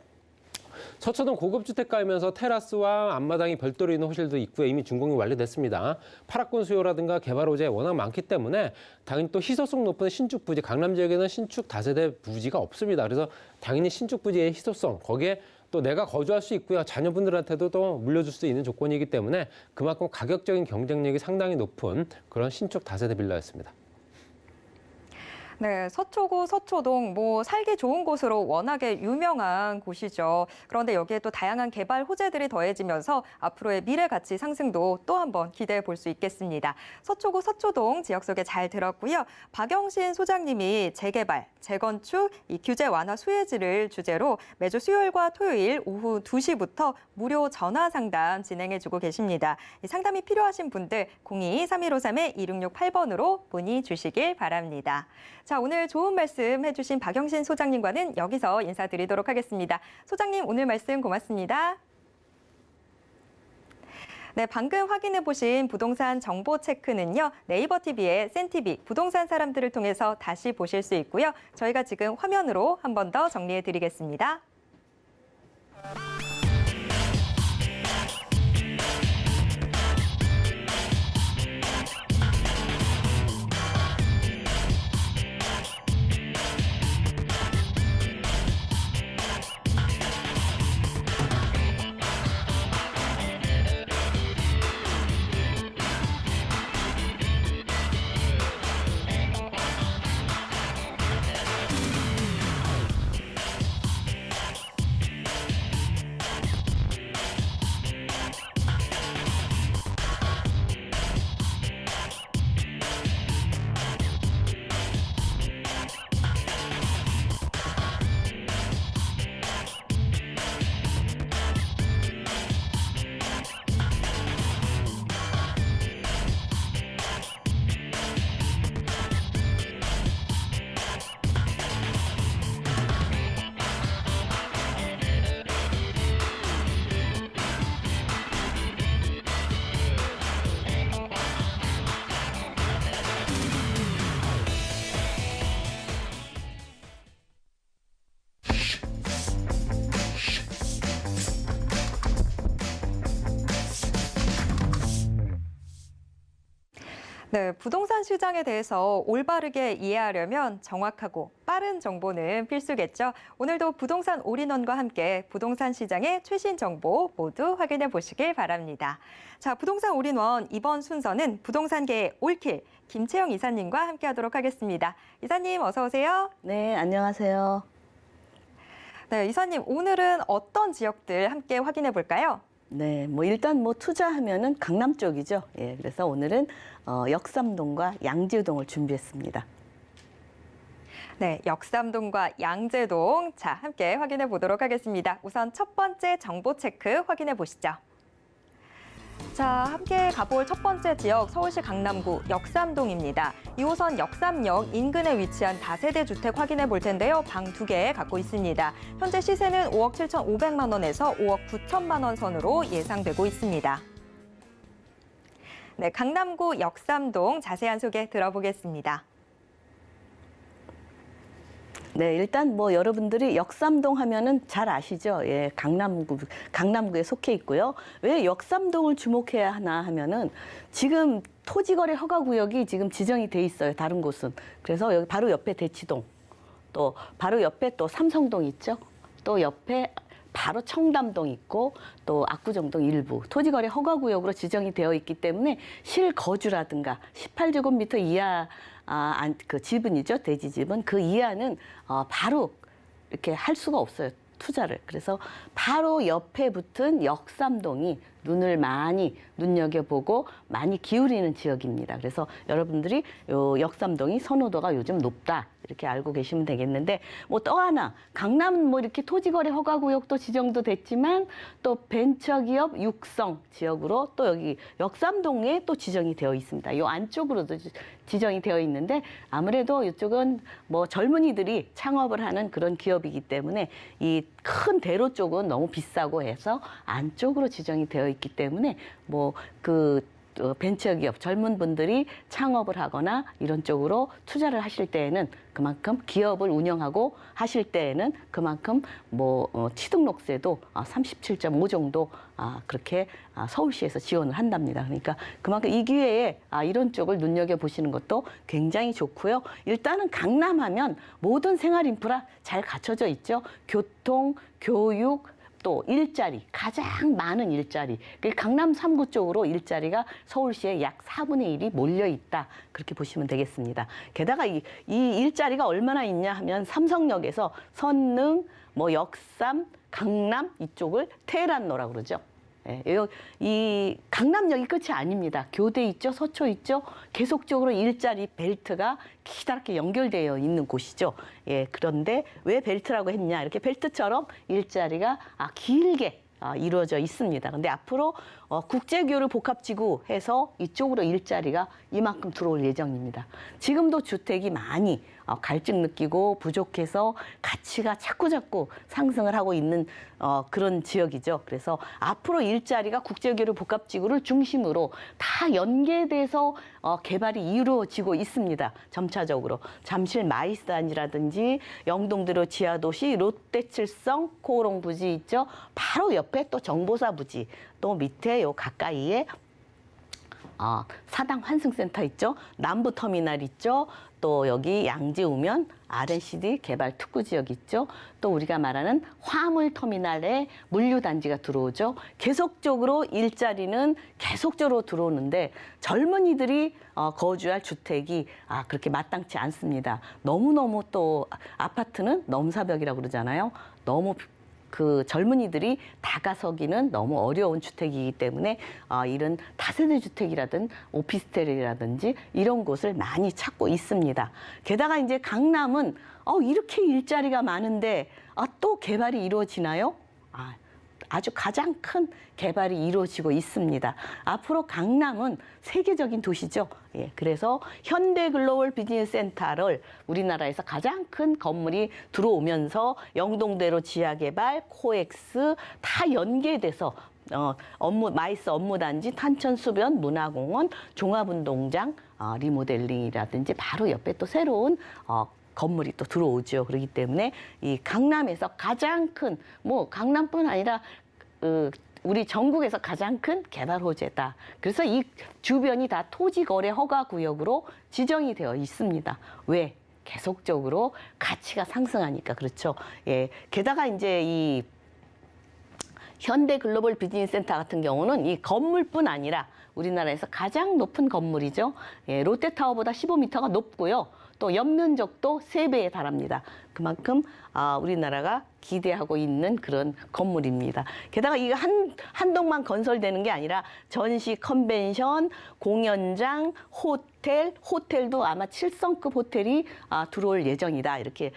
서초동 고급주택가이면서 테라스와 앞마당이 별도로 있는 호실도 있고요. 이미 준공이 완료됐습니다. 파락군 수요라든가 개발 호재 워낙 많기 때문에 당연히 또 희소성 높은 신축 부지, 강남 지역에는 신축 다세대 부지가 없습니다. 그래서 당연히 신축 부지의 희소성, 거기에 또 내가 거주할 수 있고요. 자녀분들한테도 또 물려줄 수 있는 조건이기 때문에 그만큼 가격적인 경쟁력이 상당히 높은 그런 신축 다세대 빌라였습니다. 네, 서초구, 서초동 살기 좋은 곳으로 워낙에 유명한 곳이죠. 그런데 여기에 또 다양한 개발 호재들이 더해지면서 앞으로의 미래 가치 상승도 또 한번 기대해 볼 수 있겠습니다. 서초구, 서초동 지역 소개 잘 들었고요. 박영신 소장님이 재개발, 재건축, 이 규제 완화 수혜지를 주제로 매주 수요일과 토요일 오후 2시부터 무료 전화 상담 진행해 주고 계십니다. 이 상담이 필요하신 분들 02-3153-2668번으로 문의 주시길 바랍니다. 자, 오늘 좋은 말씀 해주신 박영신 소장님과는 여기서 인사드리도록 하겠습니다. 소장님, 오늘 말씀 고맙습니다. 네, 방금 확인해 보신 부동산 정보 체크는요, 네이버 TV의 센티비 부동산 사람들을 통해서 다시 보실 수 있고요. 저희가 지금 화면으로 한 번 더 정리해 드리겠습니다. 네, 부동산 시장에 대해서 올바르게 이해하려면 정확하고 빠른 정보는 필수겠죠. 오늘도 부동산 올인원과 함께 부동산 시장의 최신 정보 모두 확인해 보시길 바랍니다. 자, 부동산 올인원 이번 순서는 부동산계의 올킬 김채영 이사님과 함께하도록 하겠습니다. 이사님 어서 오세요. 네, 안녕하세요. 네, 이사님 오늘은 어떤 지역들 함께 확인해 볼까요? 네, 일단 투자하면은 강남 쪽이죠. 예, 그래서 오늘은 역삼동과 양재동을 준비했습니다. 네, 역삼동과 양재동 자 함께 확인해 보도록 하겠습니다. 우선 첫 번째 정보 체크 확인해 보시죠. 자, 함께 가볼 첫 번째 지역 서울시 강남구 역삼동입니다. 2호선 역삼역 인근에 위치한 다세대 주택 확인해 볼 텐데요. 방 2개 갖고 있습니다. 현재 시세는 5억 7,500만 원에서 5억 9천만 원 선으로 예상되고 있습니다. 네, 강남구 역삼동 자세한 소개 들어보겠습니다. 네, 일단 여러분들이 역삼동 하면은 잘 아시죠? 예, 강남구에 속해 있고요. 왜 역삼동을 주목해야 하나 하면은 지금 토지거래 허가구역이 지금 지정이 돼 있어요. 다른 곳은. 그래서 여기 바로 옆에 대치동, 또 바로 옆에 또 삼성동 있죠. 또 옆에 바로 청담동 있고 또 압구정동 일부 토지거래 허가구역으로 지정이 되어 있기 때문에 실거주라든가 18제곱미터 이하 그 지분이죠. 대지집은 그 이하는 바로 이렇게 할 수가 없어요. 투자를. 그래서 바로 옆에 붙은 역삼동이 눈을 많이 눈여겨보고 많이 기울이는 지역입니다. 그래서 여러분들이 요 역삼동이 선호도가 요즘 높다. 이렇게 알고 계시면 되겠는데 또 하나 강남은 이렇게 토지거래 허가구역도 지정도 됐지만 또 벤처기업 육성 지역으로 또 여기 역삼동에 또 지정이 되어 있습니다. 요 안쪽으로도 지정이 되어 있는데 아무래도 이쪽은 젊은이들이 창업을 하는 그런 기업이기 때문에 이 큰 대로 쪽은 너무 비싸고 해서 안쪽으로 지정이 되어 있기 때문에 벤처기업 젊은 분들이 창업을 하거나 이런 쪽으로 투자를 하실 때에는 그만큼 기업을 운영하고 하실 때에는 그만큼 취등록세도 37.5 정도 그렇게 서울시에서 지원을 한답니다. 그러니까 그만큼 이 기회에 이런 쪽을 눈여겨 보시는 것도 굉장히 좋고요. 일단은 강남하면 모든 생활 인프라 잘 갖춰져 있죠. 교통, 교육, 또 일자리, 가장 많은 일자리, 강남 3구 쪽으로 일자리가 서울시에 약 4분의 1이 몰려 있다. 그렇게 보시면 되겠습니다. 게다가 이 일자리가 얼마나 있냐 하면 삼성역에서 선릉, 뭐 역삼, 강남 이쪽을 테헤란로라고 그러죠. 예, 이 강남역이 끝이 아닙니다. 교대 있죠, 서초 있죠. 계속적으로 일자리 벨트가 기다랗게 연결되어 있는 곳이죠. 예, 그런데 왜 벨트라고 했냐? 이렇게 벨트처럼 일자리가 길게 이루어져 있습니다. 근데 앞으로 국제교류 복합지구 해서 이쪽으로 일자리가 이만큼 들어올 예정입니다. 지금도 주택이 많이 갈증 느끼고 부족해서 가치가 자꾸 상승을 하고 있는 그런 지역이죠. 그래서 앞으로 일자리가 국제교류 복합지구를 중심으로 다 연계돼서 개발이 이루어지고 있습니다. 점차적으로. 잠실 마이스단지라든지 영동대로 지하도시, 롯데칠성, 코오롱 부지 있죠. 바로 옆에 또 정보사 부지, 또 밑에 요 가까이에 사당 환승센터 있죠. 남부터미널 있죠. 또 여기 양재 우면 R&CD 개발 특구 지역 있죠. 또 우리가 말하는 화물터미널에 물류단지가 들어오죠. 계속적으로 일자리는 계속적으로 들어오는데 젊은이들이 거주할 주택이 그렇게 마땅치 않습니다. 너무너무 또 아파트는 넘사벽이라고 그러잖아요. 너무 그 젊은이들이 다가서기는 너무 어려운 주택이기 때문에 이런 다세대 주택이라든 오피스텔이라든지 이런 곳을 많이 찾고 있습니다. 게다가 이제 강남은 이렇게 일자리가 많은데 또 개발이 이루어지나요? 아주 가장 큰 개발이 이루어지고 있습니다. 앞으로 강남은 세계적인 도시죠. 예, 그래서 현대글로벌 비즈니스 센터를 우리나라에서 가장 큰 건물이 들어오면서 영동대로 지하개발, 코엑스 다 연계돼서 마이스 업무단지, 탄천수변, 문화공원, 종합운동장 리모델링이라든지 바로 옆에 또 새로운 건물이 또 들어오죠. 그렇기 때문에 이 강남에서 가장 큰, 강남뿐 아니라 우리 전국에서 가장 큰 개발 호재다. 그래서 이 주변이 다 토지거래 허가구역으로 지정이 되어 있습니다. 왜? 계속적으로 가치가 상승하니까 그렇죠. 예. 게다가 이제 이 현대 글로벌 비즈니스 센터 같은 경우는 이 건물뿐 아니라 우리나라에서 가장 높은 건물이죠. 예, 롯데타워보다 15m가 높고요. 또 연면적도 3배에 달합니다. 그만큼 우리나라가 기대하고 있는 그런 건물입니다. 게다가 이거 한 동만 건설되는 게 아니라 전시, 컨벤션, 공연장, 호텔도 아마 7성급 호텔이 들어올 예정이다. 이렇게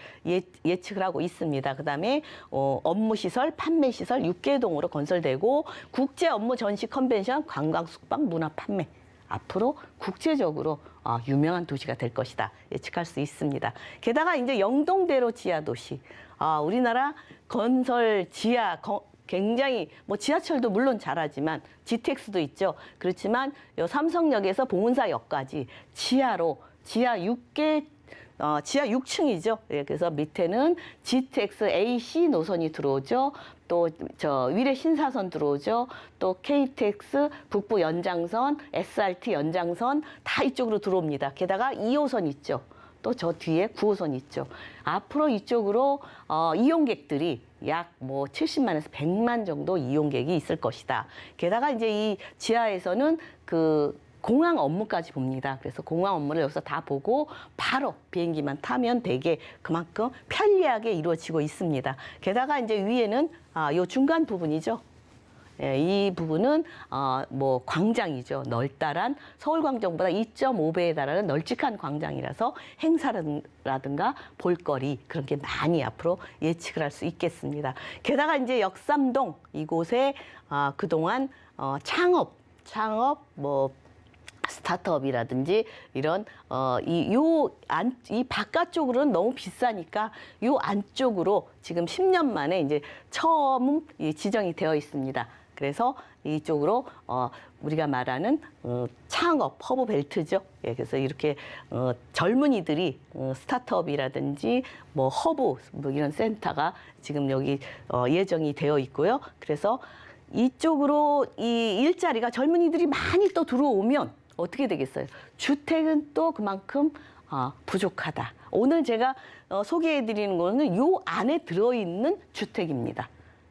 예측을 하고 있습니다. 그다음에 업무시설, 판매시설 6개동으로 건설되고 국제 업무 전시, 컨벤션, 관광, 숙박, 문화, 판매. 앞으로 국제적으로 유명한 도시가 될 것이다 예측할 수 있습니다. 게다가 이제 영동대로 지하도시, 우리나라 건설 굉장히 지하철도 물론 잘하지만 GTX도 있죠. 그렇지만 요 삼성역에서 봉은사역까지 지하 6층이죠. 예, 그래서 밑에는 GTX AC 노선이 들어오죠. 또 위례 신사선 들어오죠. 또 KTX 북부 연장선, SRT 연장선 다 이쪽으로 들어옵니다. 게다가 2호선 있죠. 또 저 뒤에 9호선 있죠. 앞으로 이쪽으로 이용객들이 약 70만에서 100만 정도 이용객이 있을 것이다. 게다가 이제 이 지하에서는 공항 업무까지 봅니다. 그래서 공항 업무를 여기서 다 보고 바로 비행기만 타면 되게 그만큼 편리하게 이루어지고 있습니다. 게다가 이제 위에는 요 중간 부분이죠. 예, 이 부분은 광장이죠. 넓다란 서울광장보다 2.5배에 달하는 널찍한 광장이라서 행사라든가 볼거리 그런 게 많이 앞으로 예측을 할 수 있겠습니다. 게다가 이제 역삼동 이곳에 그동안 창업 스타트업이라든지 이런 이 바깥쪽으로는 너무 비싸니까 요 안쪽으로 지금 10년 만에 이제 처음 지정이 되어 있습니다. 그래서 이쪽으로 우리가 말하는 창업 허브 벨트죠. 예, 그래서 이렇게 젊은이들이 스타트업이라든지 허브 이런 센터가 지금 여기 예정이 되어 있고요. 그래서 이쪽으로 이 일자리가 젊은이들이 많이 또 들어오면 어떻게 되겠어요? 주택은 또 그만큼 부족하다. 오늘 제가 소개해드리는 거는 요 안에 들어있는 주택입니다.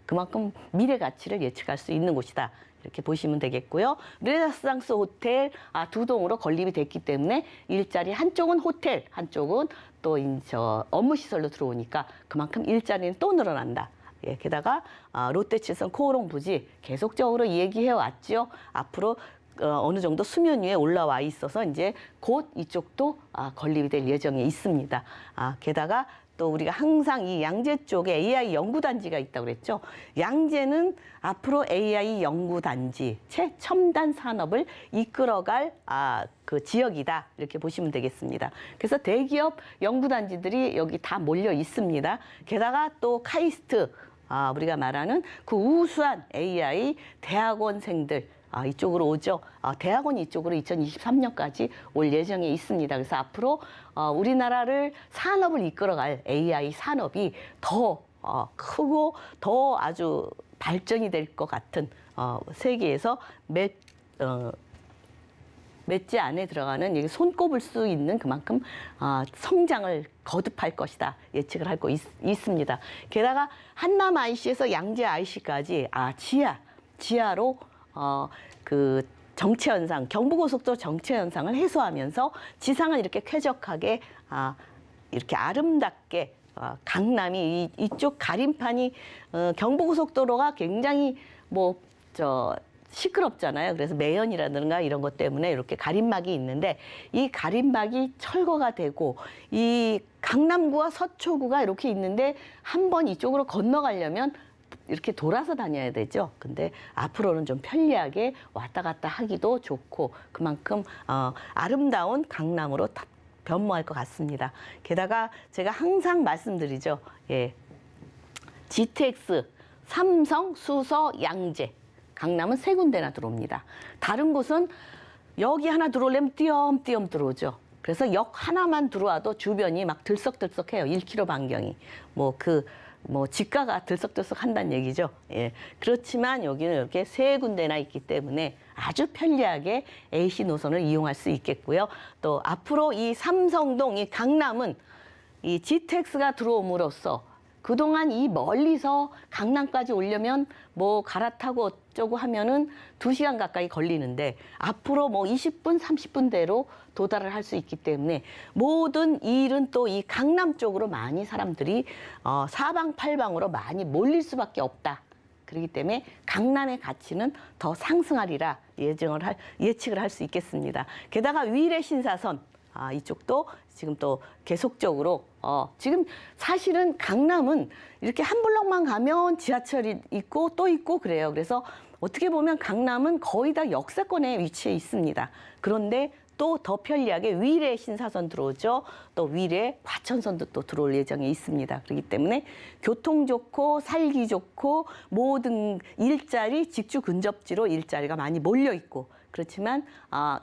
그만큼 미래 가치를 예측할 수 있는 곳이다. 이렇게 보시면 되겠고요. 르네상스 호텔 2동으로 건립이 됐기 때문에 일자리 한쪽은 호텔, 한쪽은 또 업무 시설로 들어오니까 그만큼 일자리는 또 늘어난다. 예, 게다가 롯데칠성 코오롱 부지 계속적으로 얘기해 왔죠. 앞으로 어느 정도 수면 위에 올라와 있어서 이제 곧 이쪽도 건립이 될 예정에 있습니다. 게다가 또 우리가 항상 이 양재 쪽에 AI 연구단지가 있다고 그랬죠. 양재는 앞으로 AI 연구단지, 최첨단 산업을 이끌어갈 그 지역이다. 이렇게 보시면 되겠습니다. 그래서 대기업 연구단지들이 여기 다 몰려 있습니다. 게다가 또 카이스트, 우리가 말하는 그 우수한 AI 대학원생들, 이쪽으로 오죠. 대학원이 이쪽으로 2023년까지 올 예정에 있습니다. 그래서 앞으로 우리나라를 산업을 이끌어갈 AI 산업이 더 크고 더 아주 발전이 될 것 같은 세계에서 맷째 안에 들어가는 여기 손꼽을 수 있는 그만큼 성장을 거듭할 것이다 예측을 하고 있습니다. 게다가 한남 IC에서 양재 IC까지 지하로 그 정체 현상, 경부고속도로 정체 현상을 해소하면서 지상을 이렇게 쾌적하게 이렇게 아름답게 강남이 이쪽 가림판이 경부고속도로가 굉장히 시끄럽잖아요. 그래서 매연이라든가 이런 것 때문에 이렇게 가림막이 있는데 이 가림막이 철거가 되고 이 강남구와 서초구가 이렇게 있는데 한번 이쪽으로 건너가려면 이렇게 돌아서 다녀야 되죠. 근데 앞으로는 좀 편리하게 왔다 갔다 하기도 좋고 그만큼 아름다운 강남으로 변모할 것 같습니다. 게다가 제가 항상 말씀드리죠. 예. GTX, 삼성, 수서, 양재. 강남은 3군데나 들어옵니다. 다른 곳은 여기 하나 들어오려면 띄엄띄엄 들어오죠. 그래서 역 하나만 들어와도 주변이 막 들썩들썩해요. 1km 반경이. 집가가 들썩들썩 한다는 얘기죠. 예. 그렇지만 여기는 이렇게 3군데나 있기 때문에 아주 편리하게 AC 노선을 이용할 수 있겠고요. 또 앞으로 이 삼성동, 이 강남은 이 GTX가 들어옴으로써 그동안 이 멀리서 강남까지 오려면 갈아타고 어쩌고 하면은 2시간 가까이 걸리는데 앞으로 20분, 30분대로 도달을 할 수 있기 때문에 모든 일은 또 이 강남 쪽으로 많이 사람들이 사방팔방으로 많이 몰릴 수밖에 없다. 그렇기 때문에 강남의 가치는 더 상승하리라 예측을 할 수 있겠습니다. 게다가 위례 신사선 이쪽도 지금 또 계속적으로 지금 사실은 강남은 이렇게 한 블럭만 가면 지하철이 있고 또 있고 그래요. 그래서 어떻게 보면 강남은 거의 다 역세권에 위치해 있습니다. 그런데 또 더 편리하게 위례 신사선 들어오죠. 또 위례 과천선도 또 들어올 예정에 있습니다. 그렇기 때문에 교통 좋고 살기 좋고 모든 일자리, 직주 근접지로 일자리가 많이 몰려 있고 그렇지만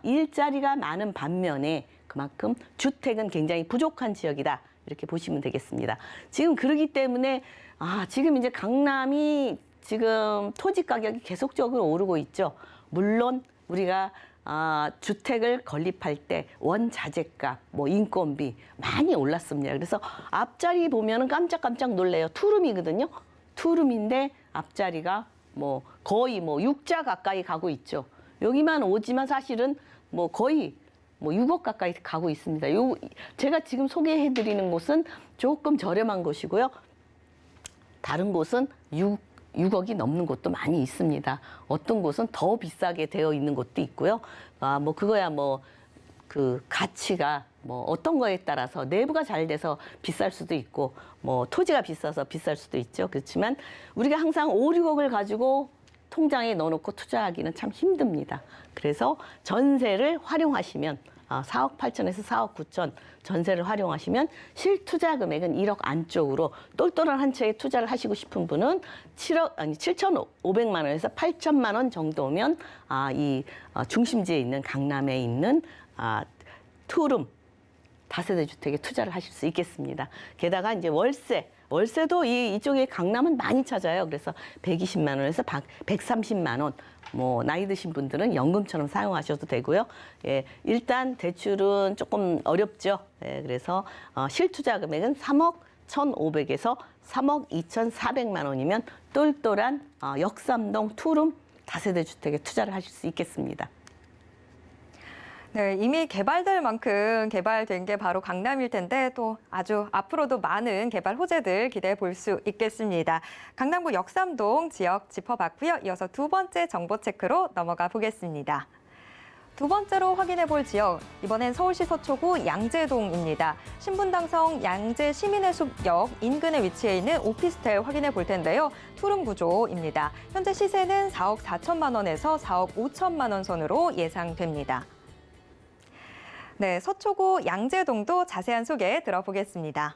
일자리가 많은 반면에 그만큼 주택은 굉장히 부족한 지역이다. 이렇게 보시면 되겠습니다. 지금 그러기 때문에 지금 이제 강남이 지금 토지 가격이 계속적으로 오르고 있죠. 물론 우리가 주택을 건립할 때 원자재값, 인건비 많이 올랐습니다. 그래서 앞자리 보면은 깜짝깜짝 놀래요. 투룸이거든요. 투룸인데 앞자리가 거의 6자 가까이 가고 있죠. 여기만 오지만 사실은 거의 6억 가까이 가고 있습니다. 제가 지금 소개해드리는 곳은 조금 저렴한 곳이고요. 다른 곳은 6억이 넘는 곳도 많이 있습니다. 어떤 곳은 더 비싸게 되어 있는 곳도 있고요. 그거야 그 가치가 어떤 거에 따라서 내부가 잘 돼서 비쌀 수도 있고 토지가 비싸서 비쌀 수도 있죠. 그렇지만 우리가 항상 5, 6억을 가지고 통장에 넣어놓고 투자하기는 참 힘듭니다. 그래서 전세를 활용하시면 4억 8천에서 4억 9천 전세를 활용하시면 실투자 금액은 1억 안쪽으로 똘똘한 한 채에 투자를 하시고 싶은 분은 7,500만 원에서 8천만 원 정도면 이 중심지에 있는 강남에 있는 투룸 다세대 주택에 투자를 하실 수 있겠습니다. 게다가 이제 월세도 이쪽에 강남은 많이 찾아요. 그래서 120만 원에서 130만 원. 나이 드신 분들은 연금처럼 사용하셔도 되고요. 예, 일단 대출은 조금 어렵죠. 예, 그래서 실투자 금액은 3억 1,500에서 3억 2,400만 원이면 똘똘한 역삼동 투룸 다세대 주택에 투자를 하실 수 있겠습니다. 네, 이미 개발될 만큼 개발된 게 바로 강남일 텐데 또 아주 앞으로도 많은 개발 호재들 기대해 볼 수 있겠습니다. 강남구 역삼동 지역 짚어봤고요. 이어서 두 번째 정보 체크로 넘어가 보겠습니다. 두 번째로 확인해 볼 지역, 이번엔 서울시 서초구 양재동입니다. 신분당성 양재 시민의 숲역 인근에 위치해 있는 오피스텔 확인해 볼 텐데요. 투룸 구조입니다. 현재 시세는 4억 4천만 원에서 4억 5천만 원 선으로 예상됩니다. 네, 서초구 양재동도 자세한 소개 들어보겠습니다.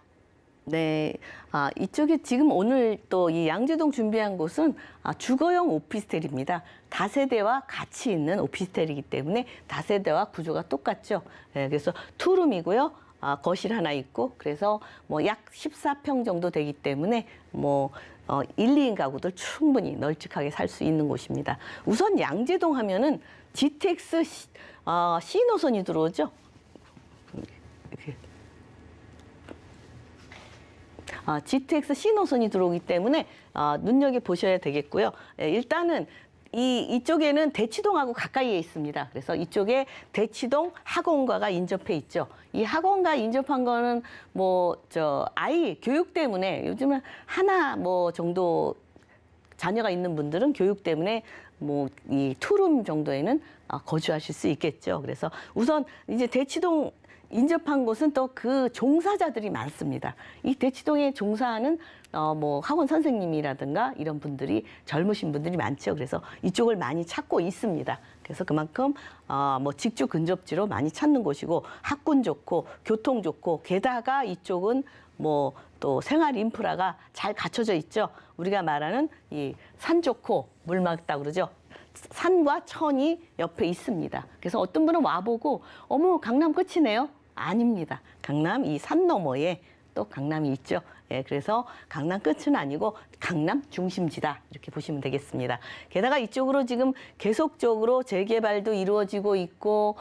네, 이쪽에 지금 오늘 또 이 양재동 준비한 곳은 주거용 오피스텔입니다. 다세대와 같이 있는 오피스텔이기 때문에 다세대와 구조가 똑같죠. 네, 그래서 투룸이고요. 거실 하나 있고 그래서 뭐 약 14평 정도 되기 때문에 뭐 1, 2인 가구들 충분히 널찍하게 살 수 있는 곳입니다. 우선 양재동 하면은 GTX C 노선이 들어오죠. 이렇게. GTX C 노선이 들어오기 때문에 눈여겨보셔야 되겠고요. 일단은 이쪽에는 대치동하고 가까이에 있습니다. 그래서 이쪽에 대치동 학원가가 인접해 있죠. 이 학원가 인접한 거는 아이 교육 때문에 요즘은 하나 정도 자녀가 있는 분들은 교육 때문에 이 투룸 정도에는 거주하실 수 있겠죠. 그래서 우선 이제 대치동 인접한 곳은 또 그 종사자들이 많습니다. 이 대치동에 종사하는 학원 선생님이라든가 이런 분들이 젊으신 분들이 많죠. 그래서 이쪽을 많이 찾고 있습니다. 그래서 그만큼 직주 근접지로 많이 찾는 곳이고 학군 좋고 교통 좋고 게다가 이쪽은 또 생활 인프라가 잘 갖춰져 있죠. 우리가 말하는 이 산 좋고 물 맑다 그러죠. 산과 천이 옆에 있습니다. 그래서 어떤 분은 와보고 어머 강남 끝이네요. 아닙니다. 강남 이 산 너머에 또 강남이 있죠. 예, 그래서 강남 끝은 아니고 강남 중심지다 이렇게 보시면 되겠습니다. 게다가 이쪽으로 지금 계속적으로 재개발도 이루어지고 있고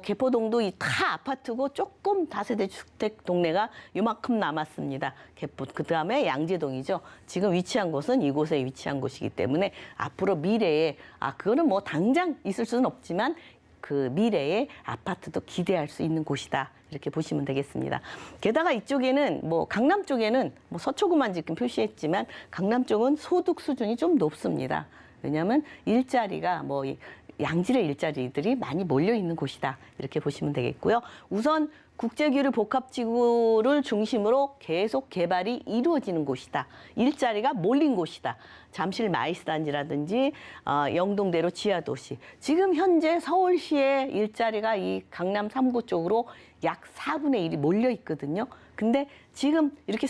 개포동도 다 아파트고 조금 다세대 주택 동네가 요만큼 남았습니다. 그다음에 양재동이죠. 지금 위치한 곳은 이곳에 위치한 곳이기 때문에 앞으로 미래에 그거는 당장 있을 수는 없지만 그 미래의 아파트도 기대할 수 있는 곳이다. 이렇게 보시면 되겠습니다. 게다가 이쪽에는 강남 쪽에는 서초구만 지금 표시했지만 강남 쪽은 소득 수준이 좀 높습니다. 왜냐하면 일자리가 양질의 일자리들이 많이 몰려 있는 곳이다. 이렇게 보시면 되겠고요. 우선 국제교류 복합지구를 중심으로 계속 개발이 이루어지는 곳이다. 일자리가 몰린 곳이다. 잠실 마이스단지라든지 영동대로 지하도시. 지금 현재 서울시의 일자리가 이 강남 3구 쪽으로 약 4분의 1이 몰려 있거든요. 근데 지금 이렇게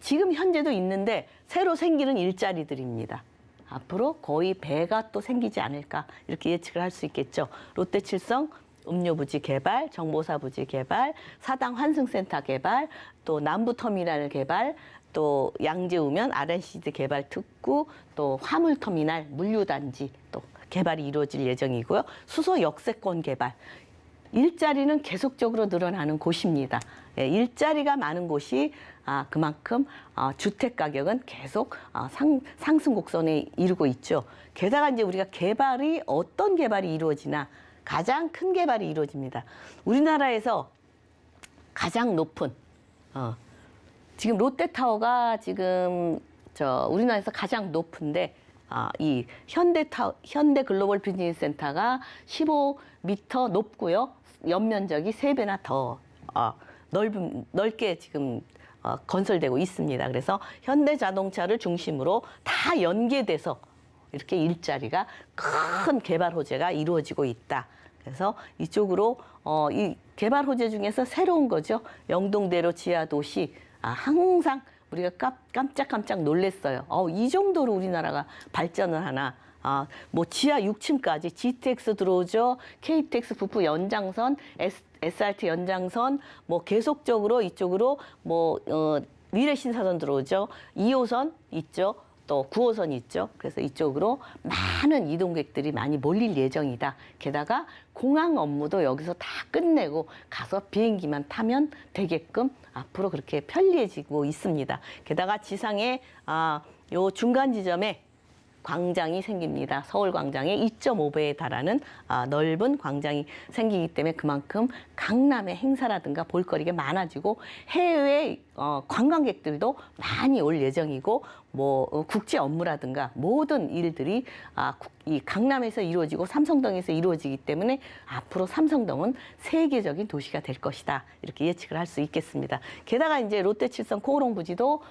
지금 현재도 있는데 새로 생기는 일자리들입니다. 앞으로 거의 배가 또 생기지 않을까 이렇게 예측을 할 수 있겠죠. 롯데칠성 음료부지 개발, 정보사부지 개발, 사당 환승센터 개발, 또 남부터미널 개발, 또 양재우면 R&C드 개발 특구, 또 화물터미널, 물류단지 또 개발이 이루어질 예정이고요. 수소 역세권 개발. 일자리는 계속적으로 늘어나는 곳입니다. 예, 일자리가 많은 곳이 그만큼 주택 가격은 계속 상승 곡선에 이르고 있죠. 게다가 이제 우리가 개발이 어떤 개발이 이루어지나 가장 큰 개발이 이루어집니다. 우리나라에서 가장 높은 지금 롯데타워가 지금 우리나라에서 가장 높은데 이 현대 글로벌 비즈니스 센터가 15m 높고요. 연면적이 3배나 더 넓게 지금 건설되고 있습니다. 그래서 현대자동차를 중심으로 다 연계돼서 이렇게 일자리가 큰 개발 호재가 이루어지고 있다. 그래서 이쪽으로 이 개발 호재 중에서 새로운 거죠. 영동대로 지하도시. 항상 우리가 깜짝깜짝 놀랐어요. 이 정도로 우리나라가 발전을 하나. 지하 6층까지 GTX 들어오죠. KTX 부프 연장선, SRT 연장선, 계속적으로 이쪽으로 미래신사선 들어오죠. 2호선 있죠. 또 9호선이 있죠. 그래서 이쪽으로 많은 이동객들이 많이 몰릴 예정이다. 게다가 공항 업무도 여기서 다 끝내고 가서 비행기만 타면 되게끔 앞으로 그렇게 편리해지고 있습니다. 게다가 지상에 요 중간 지점에 광장이 생깁니다. 서울광장에 2.5배에 달하는 넓은 광장이 생기기 때문에 그만큼 강남의 행사라든가 볼거리가 많아지고 해외 관광객들도 많이 올 예정이고 뭐 국제 업무라든가 모든 일들이 이 강남에서 이루어지고 삼성동에서 이루어지기 때문에 앞으로 삼성동은 세계적인 도시가 될 것이다. 이렇게 예측을 할 수 있겠습니다. 게다가 이제 롯데칠성 코오롱부지도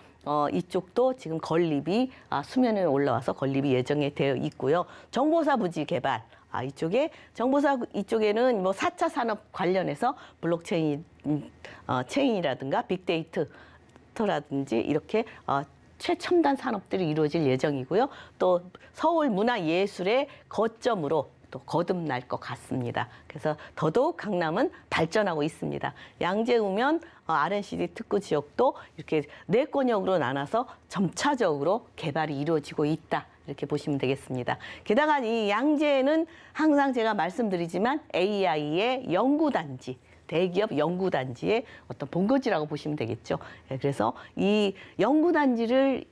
이쪽도 지금 건립이 수면에 올라와서 건립이 예정이 되어 있고요. 정보사 부지 개발 이쪽에 정보사 이쪽에는 뭐 4차 산업 관련해서 블록체인 체인이라든가 빅데이터라든지 이렇게 최첨단 산업들이 이루어질 예정이고요. 또 서울 문화예술의 거점으로 또 거듭날 것 같습니다. 그래서 더더욱 강남은 발전하고 있습니다. 양재우면 RNCD 특구 지역도 이렇게 4권역으로 나눠서 점차적으로 개발이 이루어지고 있다. 이렇게 보시면 되겠습니다. 게다가 이 양재는 항상 제가 말씀드리지만 AI의 연구단지, 대기업 연구단지의 어떤 본거지라고 보시면 되겠죠. 그래서 이 연구단지를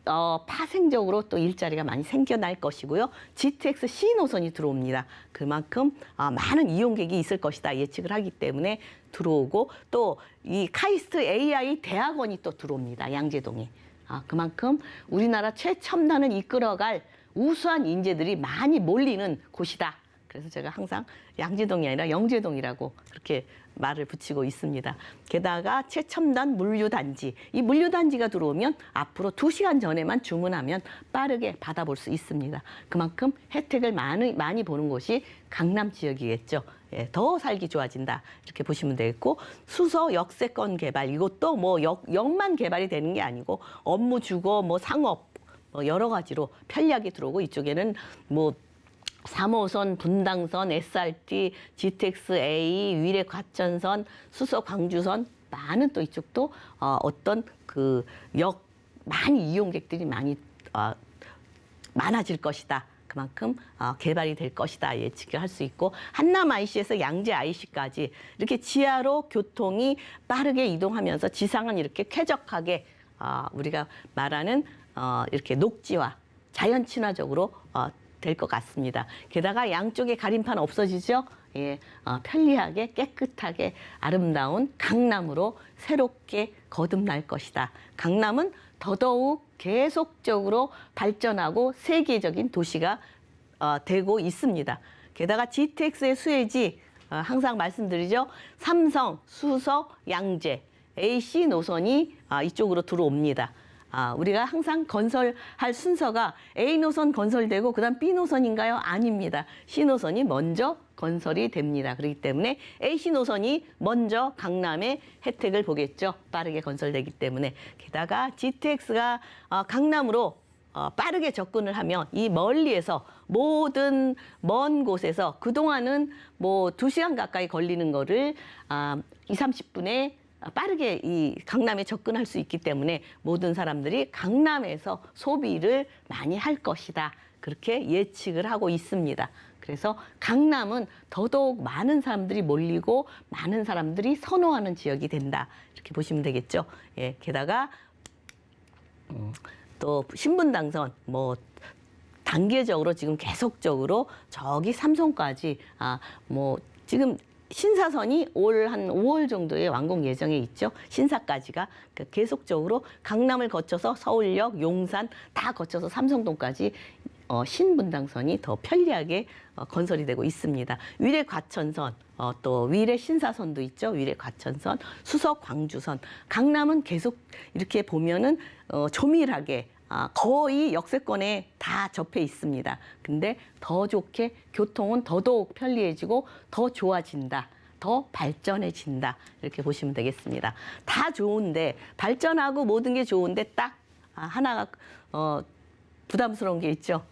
파생적으로 또 일자리가 많이 생겨날 것이고요. GTX C 노선이 들어옵니다. 그만큼 많은 이용객이 있을 것이다 예측을 하기 때문에 들어오고 또 이 카이스트 AI 대학원이 또 들어옵니다. 양재동에. 그만큼 우리나라 최첨단을 이끌어갈 우수한 인재들이 많이 몰리는 곳이다. 그래서 제가 항상 양재동이 아니라 영재동이라고 그렇게 말을 붙이고 있습니다. 게다가 최첨단 물류단지, 이 물류단지가 들어오면 앞으로 2시간 전에만 주문하면 빠르게 받아볼 수 있습니다. 그만큼 혜택을 많이 보는 곳이 강남 지역이겠죠. 예, 더 살기 좋아진다 이렇게 보시면 되겠고 수서 역세권 개발 이것도 뭐 역만 개발이 되는 게 아니고 업무 주거 뭐 상업 뭐 여러 가지로 편리하게 들어오고 이쪽에는 뭐 3호선, 분당선, SRT, GTX-A, 위례 과천선, 수서 광주선 많은 또 이쪽도 어떤 그 역 많이 이용객들이 많이 많아질 것이다. 그만큼 개발이 될 것이다 예측을 할 수 있고 한남 IC에서 양재 IC까지 이렇게 지하로 교통이 빠르게 이동하면서 지상은 이렇게 쾌적하게 우리가 말하는 이렇게 녹지화 자연 친화적으로 될 것 같습니다. 게다가 양쪽에 가림판 없어지죠. 예, 편리하게 깨끗하게 아름다운 강남으로 새롭게 거듭날 것이다. 강남은 더더욱 계속적으로 발전하고 세계적인 도시가 되고 있습니다. 게다가 GTX의 수혜지 항상 말씀드리죠. 삼성, 수서, 양재, AC 노선이 이쪽으로 들어옵니다. 우리가 항상 건설할 순서가 A 노선 건설되고 그다음 B 노선인가요? 아닙니다. C 노선이 먼저 건설이 됩니다. 그렇기 때문에 AC 노선이 먼저 강남의 혜택을 보겠죠. 빠르게 건설되기 때문에. 게다가 GTX가 강남으로 빠르게 접근을 하면 이 멀리에서 모든 먼 곳에서 그동안은 뭐 2시간 가까이 걸리는 거를 20-30분에 빠르게 이 강남에 접근할 수 있기 때문에 모든 사람들이 강남에서 소비를 많이 할 것이다. 그렇게 예측을 하고 있습니다. 그래서 강남은 더더욱 많은 사람들이 몰리고 많은 사람들이 선호하는 지역이 된다. 이렇게 보시면 되겠죠. 예, 게다가 또 신분당선 뭐 단계적으로 지금 계속적으로 저기 삼성까지 뭐 지금 신사선이 올 한 5월 정도에 완공 예정에 있죠. 신사까지가 계속적으로 강남을 거쳐서 서울역, 용산 다 거쳐서 삼성동까지 신분당선이 더 편리하게 건설이 되고 있습니다. 위례 과천선, 또 위례 신사선도 있죠. 위례 과천선, 수서 광주선. 강남은 계속 이렇게 보면은 조밀하게 거의 역세권에 다 접해 있습니다. 근데 더 좋게 교통은 더더욱 편리해지고 더 좋아진다. 더 발전해진다. 이렇게 보시면 되겠습니다. 다 좋은데 발전하고 모든 게 좋은데 딱 하나가 부담스러운 게 있죠.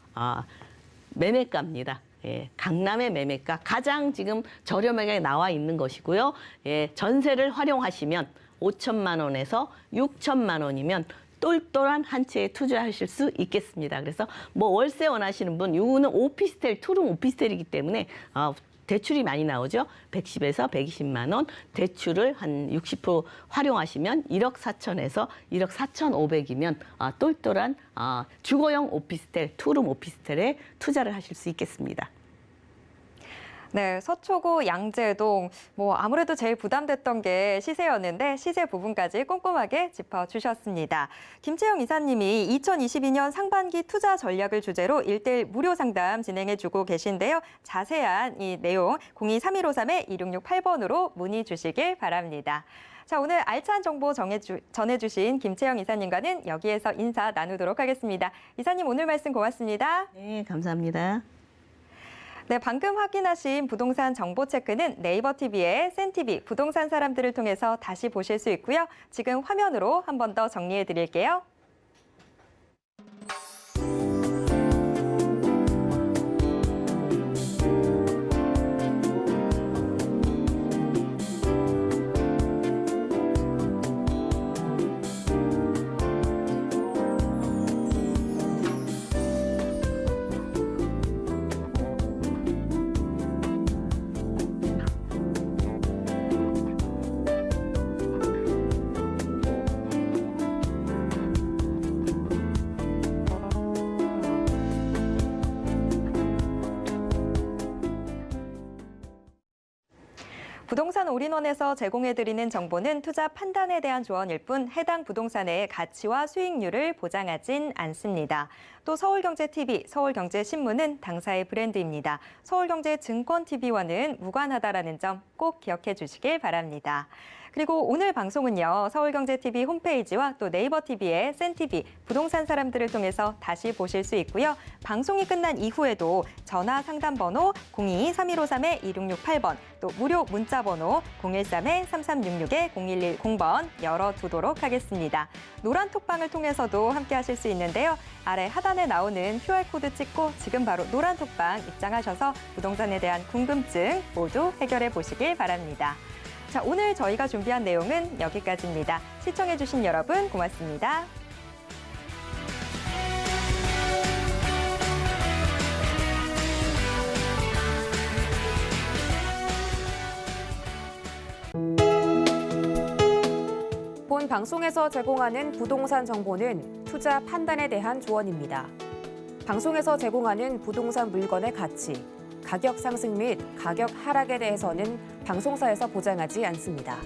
매매가입니다. 예, 강남의 매매가 가장 지금 저렴하게 나와 있는 것이고요. 예, 전세를 활용하시면 5천만 원에서 6천만 원이면 똘똘한 한 채에 투자하실 수 있겠습니다. 그래서 뭐 월세 원하시는 분, 이거는 오피스텔, 투룸 오피스텔이기 때문에 대출이 많이 나오죠. 110에서 120만 원 대출을 한 60% 활용하시면 1억 4천에서 1억 4,500이면 똘똘한 주거용 오피스텔, 투룸 오피스텔에 투자를 하실 수 있겠습니다. 네, 서초구 양재동 아무래도 제일 부담됐던 게 시세였는데 시세 부분까지 꼼꼼하게 짚어주셨습니다. 김채영 이사님이 2022년 상반기 투자 전략을 주제로 1:1 무료 상담 진행해주고 계신데요. 자세한 이 내용 02-3153-2668번으로 문의 주시길 바랍니다. 자, 오늘 알찬 정보 전해주신 김채영 이사님과는 여기에서 인사 나누도록 하겠습니다. 이사님 오늘 말씀 고맙습니다. 네, 감사합니다. 네, 방금 확인하신 부동산 정보 체크는 네이버 TV의 센TV 부동산 사람들을 통해서 다시 보실 수 있고요. 지금 화면으로 한 번 더 정리해 드릴게요. 부동산 올인원에서 제공해드리는 정보는 투자 판단에 대한 조언일 뿐 해당 부동산의 가치와 수익률을 보장하진 않습니다. 또 서울경제TV, 서울경제신문은 당사의 브랜드입니다. 서울경제증권TV와는 무관하다라는 점 꼭 기억해 주시길 바랍니다. 그리고 오늘 방송은요, 서울경제TV 홈페이지와 또 네이버TV의 센TV 부동산 사람들을 통해서 다시 보실 수 있고요. 방송이 끝난 이후에도 전화 상담번호 02-3153-2668번 또 무료 문자번호 013-3366-0110번 열어두도록 하겠습니다. 노란 톡방을 통해서도 함께 하실 수 있는데요. 아래 하단에 나오는 QR코드 찍고 지금 바로 노란 톡방 입장하셔서 부동산에 대한 궁금증 모두 해결해 보시길 바랍니다. 자, 오늘 저희가 준비한 내용은 여기까지입니다. 시청해주신 여러분 고맙습니다. 본 방송에서 제공하는 부동산 정보는 투자 판단에 대한 조언입니다. 방송에서 제공하는 부동산 물건의 가치, 가격 상승 및 가격 하락에 대해서는 방송사에서 보장하지 않습니다.